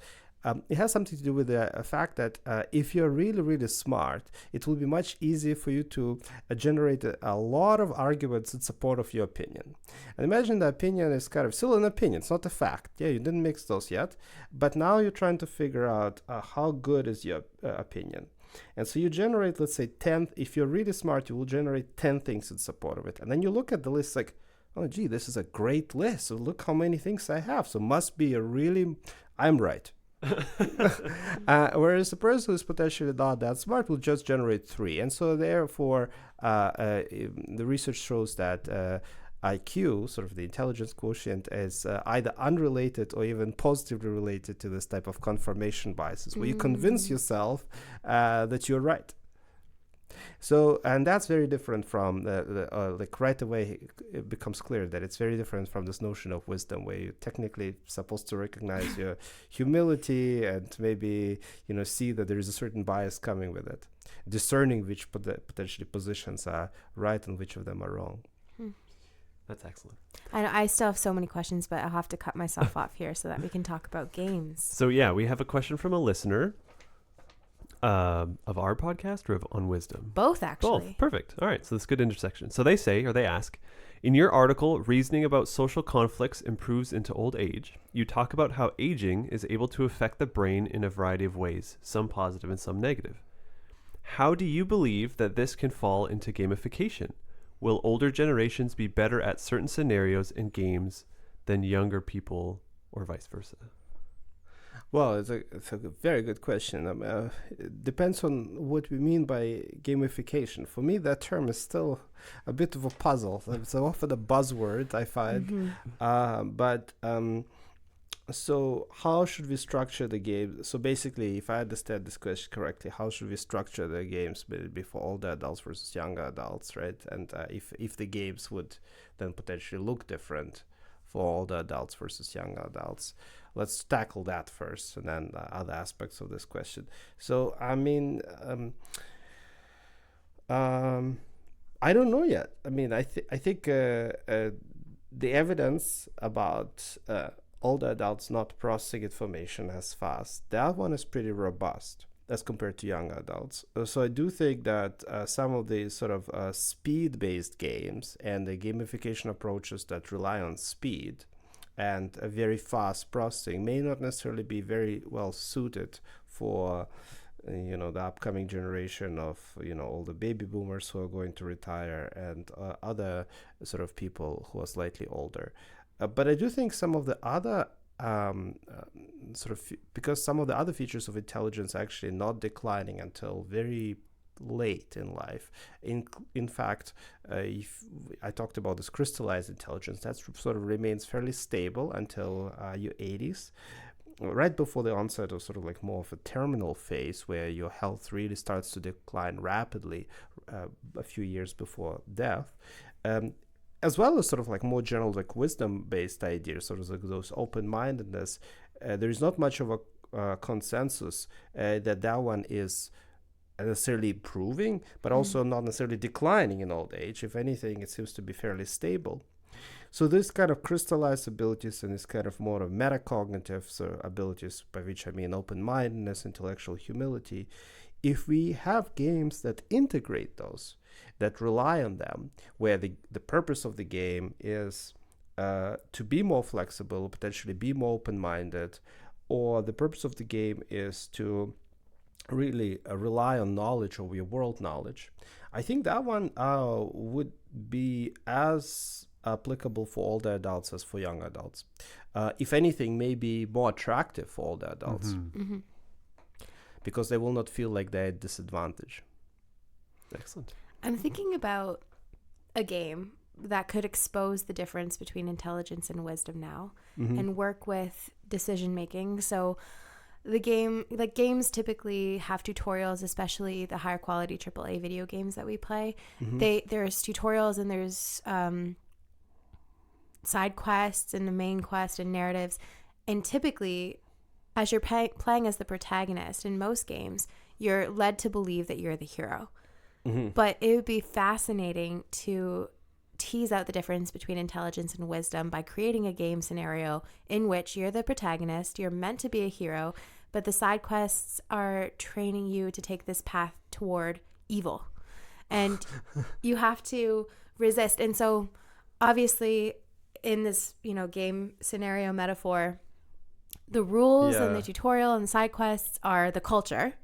It has something to do with the fact that if you're really, really smart, it will be much easier for you to generate a lot of arguments in support of your opinion. And imagine the opinion is kind of still an opinion. It's not a fact. Yeah, you didn't mix those yet. But now you're trying to figure out how good is your opinion. And so you generate, let's say, 10. If you're really smart, you will generate 10 things in support of it. And then you look at the list like, oh, gee, this is a great list. So look how many things I have. So must be I'm right. Whereas the person who's potentially not that smart will just generate 3. And so therefore the research shows that IQ, sort of the intelligence quotient, is either unrelated or even positively related to this type of confirmation biases, where you convince yourself that you're right. So, and that's very different from like right away it becomes clear that it's very different from this notion of wisdom, where you're technically supposed to recognize your humility and maybe see that there is a certain bias coming with it, discerning which potentially positions are right and which of them are wrong. That's excellent. I still have so many questions, but I'll have to cut myself off here so that we can talk about games. So yeah, we have a question from a listener. Of our podcast or on wisdom? Both, actually. Both. Perfect. All right. So this is good intersection. So they ask, in your article, Reasoning About Social Conflicts Improves into Old Age, you talk about how aging is able to affect the brain in a variety of ways, some positive and some negative. How do you believe that this can fall into gamification? Will older generations be better at certain scenarios in games than younger people, or vice versa? Well, it's a very good question. It depends on what we mean by gamification. For me, that term is still a bit of a puzzle. It's often a buzzword, I find. So how should we structure the game? So basically, if I understand this question correctly, how should we structure the games maybe for older adults versus younger adults, right? And if the games would then potentially look different for older adults versus younger adults. Let's tackle that first, and then other aspects of this question. So, I mean, I don't know yet. I mean, I think the evidence about older adults not processing information as fast, that one is pretty robust as compared to younger adults. So I do think that some of the sort of speed-based games and the gamification approaches that rely on speed and a very fast processing may not necessarily be very well suited for the upcoming generation of all the baby boomers who are going to retire and other sort of people who are slightly older. But I do think some of the other because some of the other features of intelligence are actually not declining until very late in life. In fact, if I talked about this crystallized intelligence, that sort of remains fairly stable until your 80s, right before the onset of sort of like more of a terminal phase where your health really starts to decline rapidly a few years before death. As well as sort of like more general like wisdom-based ideas, sort of like those open-mindedness. There is not much of a consensus that one is necessarily improving, but also not necessarily declining in old age. If anything, it seems to be fairly stable. So this kind of crystallized abilities and this kind of more of metacognitive abilities, by which I mean open-mindedness, intellectual humility, if we have games that integrate those, that rely on them, where the purpose of the game is to be more flexible, potentially be more open-minded, or the purpose of the game is to really rely on knowledge or your world knowledge, I think that one would be as applicable for older adults as for young adults. If anything, maybe more attractive for older adults, because they will not feel like they're at disadvantage. Excellent. I'm thinking about a game that could expose the difference between intelligence and wisdom now, and work with decision making. So the game, like games typically have tutorials, especially the higher quality AAA video games that we play. There's tutorials and there's side quests and the main quest and narratives. And typically, as you're playing as the protagonist in most games, you're led to believe that you're the hero. But it would be fascinating to tease out the difference between intelligence and wisdom by creating a game scenario in which you're the protagonist, you're meant to be a hero, but the side quests are training you to take this path toward evil. And you have to resist. And so obviously in this, game scenario metaphor, the rules and the tutorial and the side quests are the culture.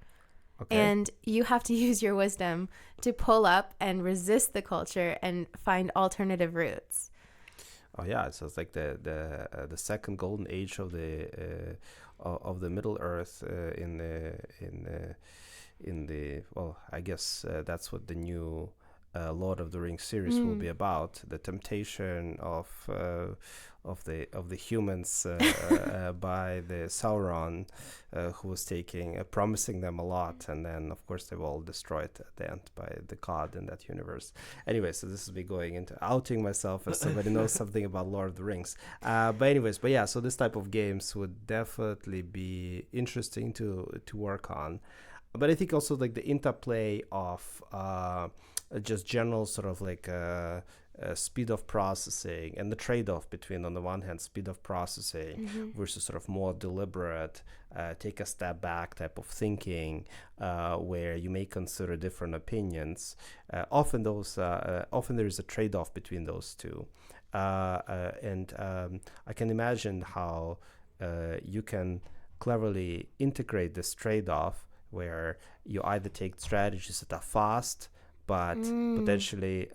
Okay. And you have to use your wisdom to pull up and resist the culture and find alternative routes. Oh yeah, so it's like the second golden age of the Middle Earth in the well, I guess that's what the new Lord of the Rings series will be about: the temptation of the humans by the Sauron, who was promising them a lot, and then of course they were all destroyed at the end by the god in that universe. Anyway, so this is me going into outing myself as somebody knows something about Lord of the Rings. But yeah, so this type of games would definitely be interesting to work on. But I think also like the interplay of just general sort of like speed of processing and the trade-off between, on the one hand, speed of processing versus sort of more deliberate, take a step back type of thinking, where you may consider different opinions. Often there is a trade-off between those two. And I can imagine how you can cleverly integrate this trade-off, where you either take strategies that are fast but potentially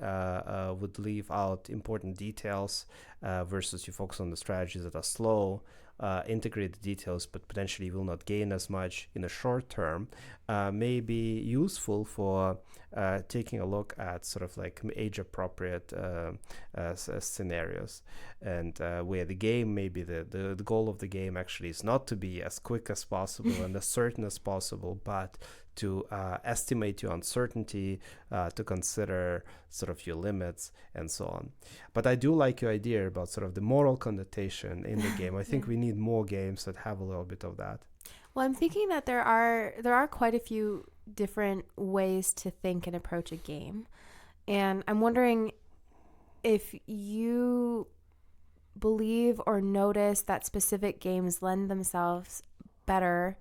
would leave out important details, versus you focus on the strategies that are slow, integrate the details but potentially will not gain as much in the short term, may be useful for taking a look at sort of like age appropriate scenarios, and where the game, maybe the goal of the game actually is not to be as quick as possible and as certain as possible, but to estimate your uncertainty, to consider sort of your limits and so on. But I do like your idea about sort of the moral connotation in the game. I think we need more games that have a little bit of that. Well, I'm thinking that there are quite a few different ways to think and approach a game. And I'm wondering if you believe or notice that specific games lend themselves better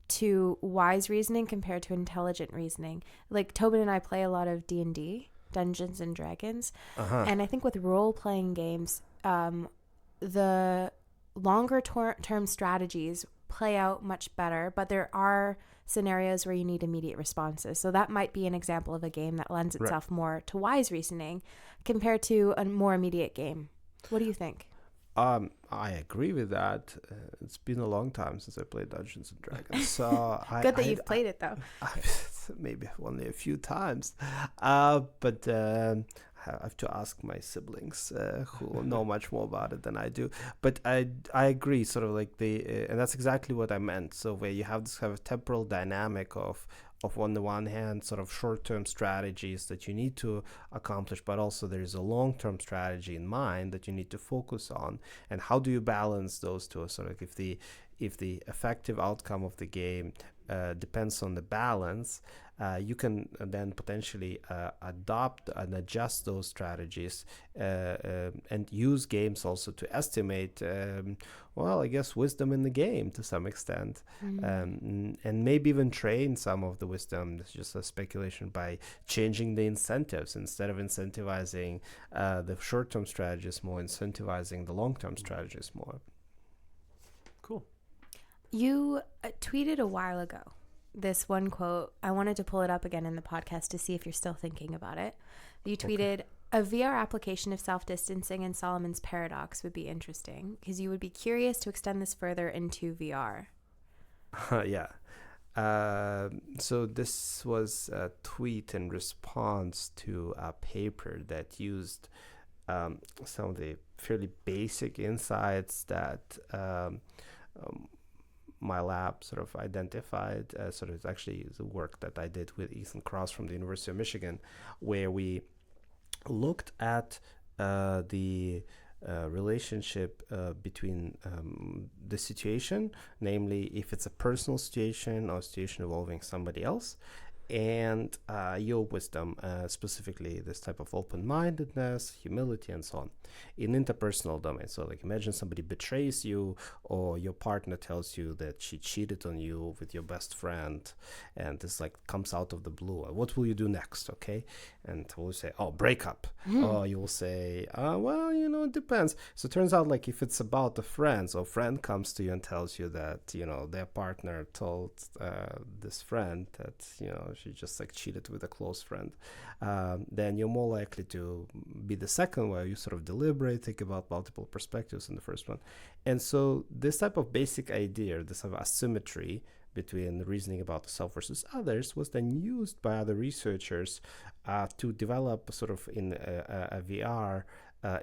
to wise reasoning compared to intelligent reasoning. Like Tobin and I play a lot of D&D, Dungeons and Dragons. And I think with role-playing games, the longer term strategies play out much better, but there are scenarios where you need immediate responses. So that might be an example of a game that lends itself more to wise reasoning compared to a more immediate game. What do you think? I agree with that. It's been a long time since I played Dungeons and Dragons. So Good that you've played it, though. Maybe only a few times. But I have to ask my siblings, who know much more about it than I do. But I agree, sort of like and that's exactly what I meant. So where you have this kind of temporal dynamic of on the one hand sort of short-term strategies that you need to accomplish, but also there is a long-term strategy in mind that you need to focus on. And how do you balance those two? Sort of if the effective outcome of the game depends on the balance, you can then potentially adopt and adjust those strategies and use games also to estimate, well, I guess wisdom in the game to some extent, and maybe even train some of the wisdom. It's just a speculation by changing the incentives. Instead of incentivizing the short-term strategies more, incentivizing the long-term strategies more. Cool. You tweeted a while ago this one quote. I wanted to pull it up again in the podcast to see if you're still thinking about it. You tweeted, a VR application of self-distancing and Solomon's paradox would be interesting because you would be curious to extend this further into VR. Yeah. So this was a tweet in response to a paper that used some of the fairly basic insights that my lab sort of identified. Sort of it's actually the work that I did with Ethan Cross from the University of Michigan, where we looked at the relationship between the situation, namely if it's a personal situation or a situation involving somebody else, and your wisdom, specifically this type of open-mindedness, humility, and so on, in interpersonal domain. So like imagine somebody betrays you, or your partner tells you that she cheated on you with your best friend, and this like comes out of the blue. What will you do next? Okay, and we'll say, oh, break up. Or you'll say, well, it depends. So it turns out like if it's about a friend, so a friend comes to you and tells you that their partner told this friend that she just like cheated with a close friend, then you're more likely to be the second, where you sort of deliberate, think about multiple perspectives in the first one. And so this type of basic idea, this sort of asymmetry between the reasoning about the self versus others, was then used by other researchers to develop sort of in a VR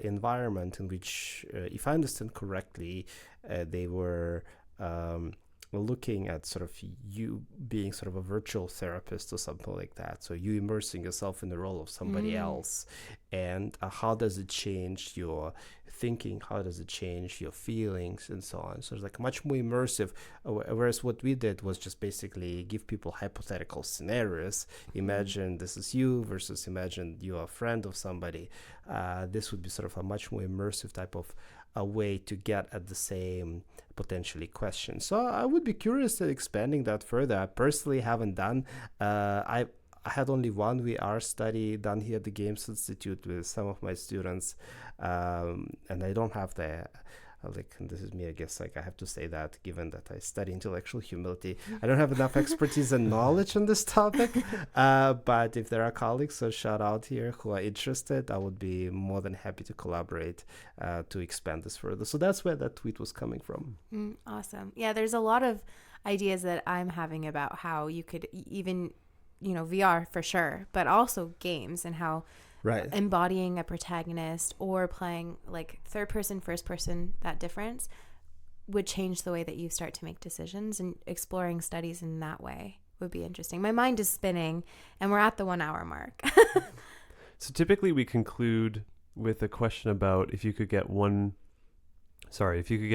environment in which, if I understand correctly, they were looking at sort of you being sort of a virtual therapist or something like that. So you immersing yourself in the role of somebody else, and how does it change your thinking? How does it change your feelings and so on? So it's like much more immersive. Whereas what we did was just basically give people hypothetical scenarios. Imagine this is you versus imagine you're a friend of somebody. This would be sort of a much more immersive type of a way to get at the same potentially question. So I would be curious at expanding that further. I personally haven't done. I had only one VR study done here at the Games Institute with some of my students, and I don't have the and this is me, I guess, like I have to say that given that I study intellectual humility, I don't have enough expertise and knowledge on this topic, but if there are colleagues, so shout out here, who are interested, I would be more than happy to collaborate to expand this further. So that's where that tweet was coming from. Awesome. Yeah, there's a lot of ideas that I'm having about how you could even, VR for sure, but also games and how embodying a protagonist or playing like third person, first person, that difference would change the way that you start to make decisions, and exploring studies in that way would be interesting. My mind is spinning and we're at the 1 hour mark. So typically we conclude with a question about if you could get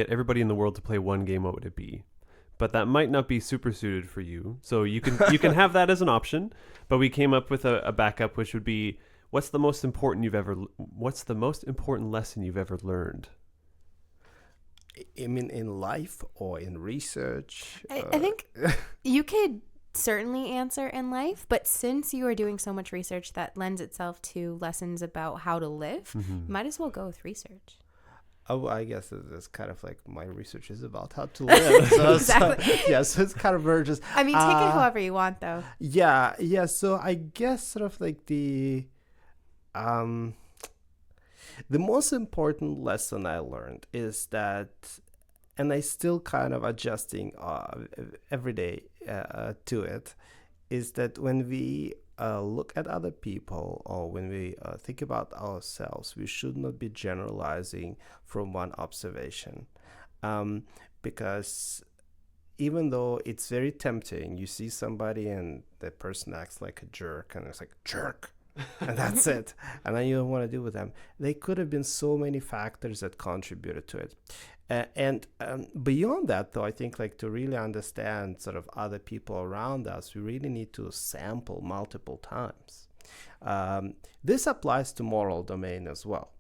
everybody in the world to play one game, what would it be? But that might not be super suited for you. So you can have that as an option, but we came up with a backup, which would be, what's the most important lesson you've ever learned? I mean, in life or in research? I think you could certainly answer in life, but since you are doing so much research that lends itself to lessons about how to live, you might as well go with research. Oh, I guess it's kind of like my research is about how to live. So, Exactly. So it's kind of merges. I mean, take it however you want, though. Yeah. So I guess sort of like the most important lesson I learned is that, and I still kind of adjusting every day to it, is that when we look at other people, or when we think about ourselves, we should not be generalizing from one observation, because even though it's very tempting, you see somebody and the person acts like a jerk, and it's like, jerk, and that's it. And then you don't want to deal with them. They could have been so many factors that contributed to it. And beyond that, though, I think like to really understand sort of other people around us, we really need to sample multiple times. This applies to moral domain as well.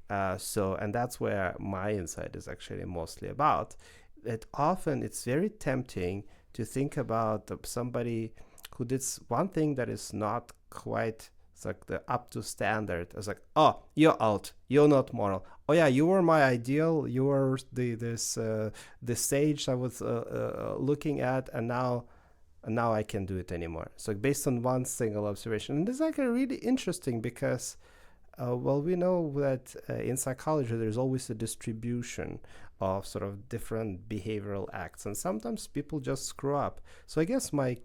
And that's where my insight is actually mostly about. That often it's very tempting to think about somebody who did one thing that is not quite, it's like the up to standard. It's like, oh, you're out. You're not moral. Oh yeah, you were my ideal. You were the sage I was looking at, and now I can't do it anymore. So based on one single observation, and this is actually really interesting because, we know that in psychology there's always a distribution of sort of different behavioral acts, and sometimes people just screw up. So I guess my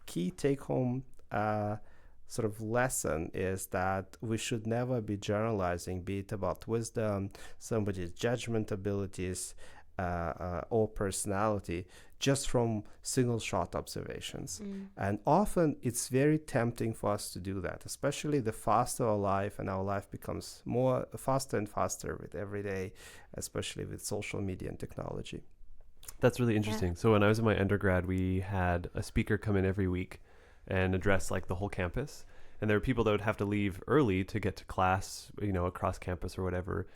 key take-home sort of lesson is that we should never be generalizing, be it about wisdom, somebody's judgment abilities, or personality, just from single shot observations. And often it's very tempting for us to do that, especially the faster our life, and our life becomes more faster and faster with every day, especially with social media and technology. That's really interesting. So when I was in my undergrad, we had a speaker come in every week and address like the whole campus. And there were people that would have to leave early to get to class, across campus or whatever.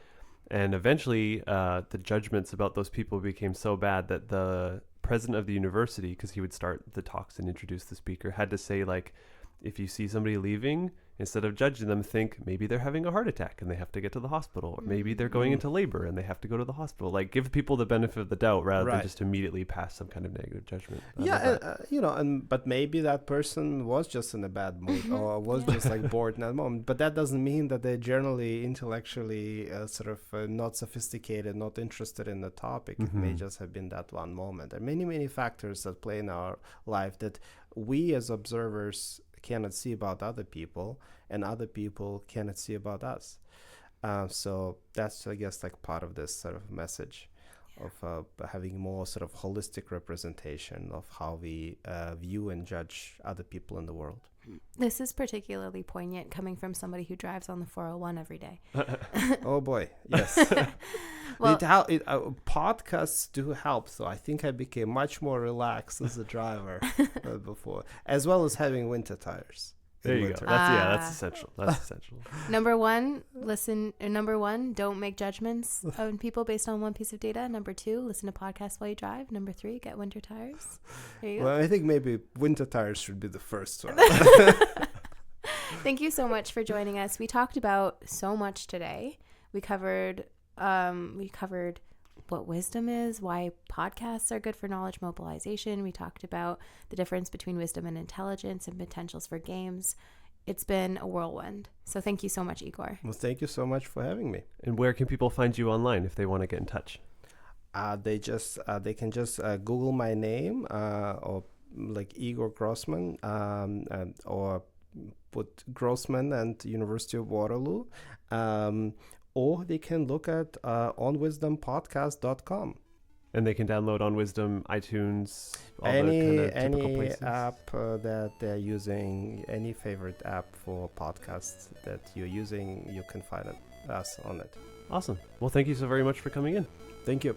And eventually the judgments about those people became so bad that the president of the university, because he would start the talks and introduce the speaker, had to say, like, if you see somebody leaving, instead of judging them, think maybe they're having a heart attack and they have to get to the hospital, or maybe they're going into labor and they have to go to the hospital. Like, give people the benefit of the doubt rather than just immediately pass some kind of negative judgment. But maybe that person was just in a bad mood or was just like bored in that moment. But that doesn't mean that they're generally intellectually not sophisticated, not interested in the topic. It may just have been that one moment. There are many, many factors that play in our life that we as observers cannot see about other people, and other people cannot see about us. So that's, I guess, like part of this sort of message of having more sort of holistic representation of how we view and judge other people in the world. This is particularly poignant coming from somebody who drives on the 401 every day. Oh boy, yes. Well, podcasts do help, so I think I became much more relaxed as a driver before, as well as having winter tires. There you go. That's essential. That's essential. Number one, don't make judgments on people based on one piece of data. Number 2, listen to podcasts while you drive. Number 3, get winter tires. There you go. Well, I think maybe winter tires should be the first one. Thank you so much for joining us. We talked about so much today. We covered what wisdom is, why podcasts are good for knowledge mobilization. We talked about the difference between wisdom and intelligence and potentials for games. It's been a whirlwind. So thank you so much, Igor. Well, thank you so much for having me. And where can people find you online if they want to get in touch? They can just Google my name or like Igor Grossmann, or put Grossmann and University of Waterloo. Or they can look at onwisdompodcast.com. And they can download On Wisdom, iTunes, all the any kind of typical places. app that they're using, any favorite app for podcasts that you're using, you can find us on it. Awesome. Well, thank you so very much for coming in. Thank you.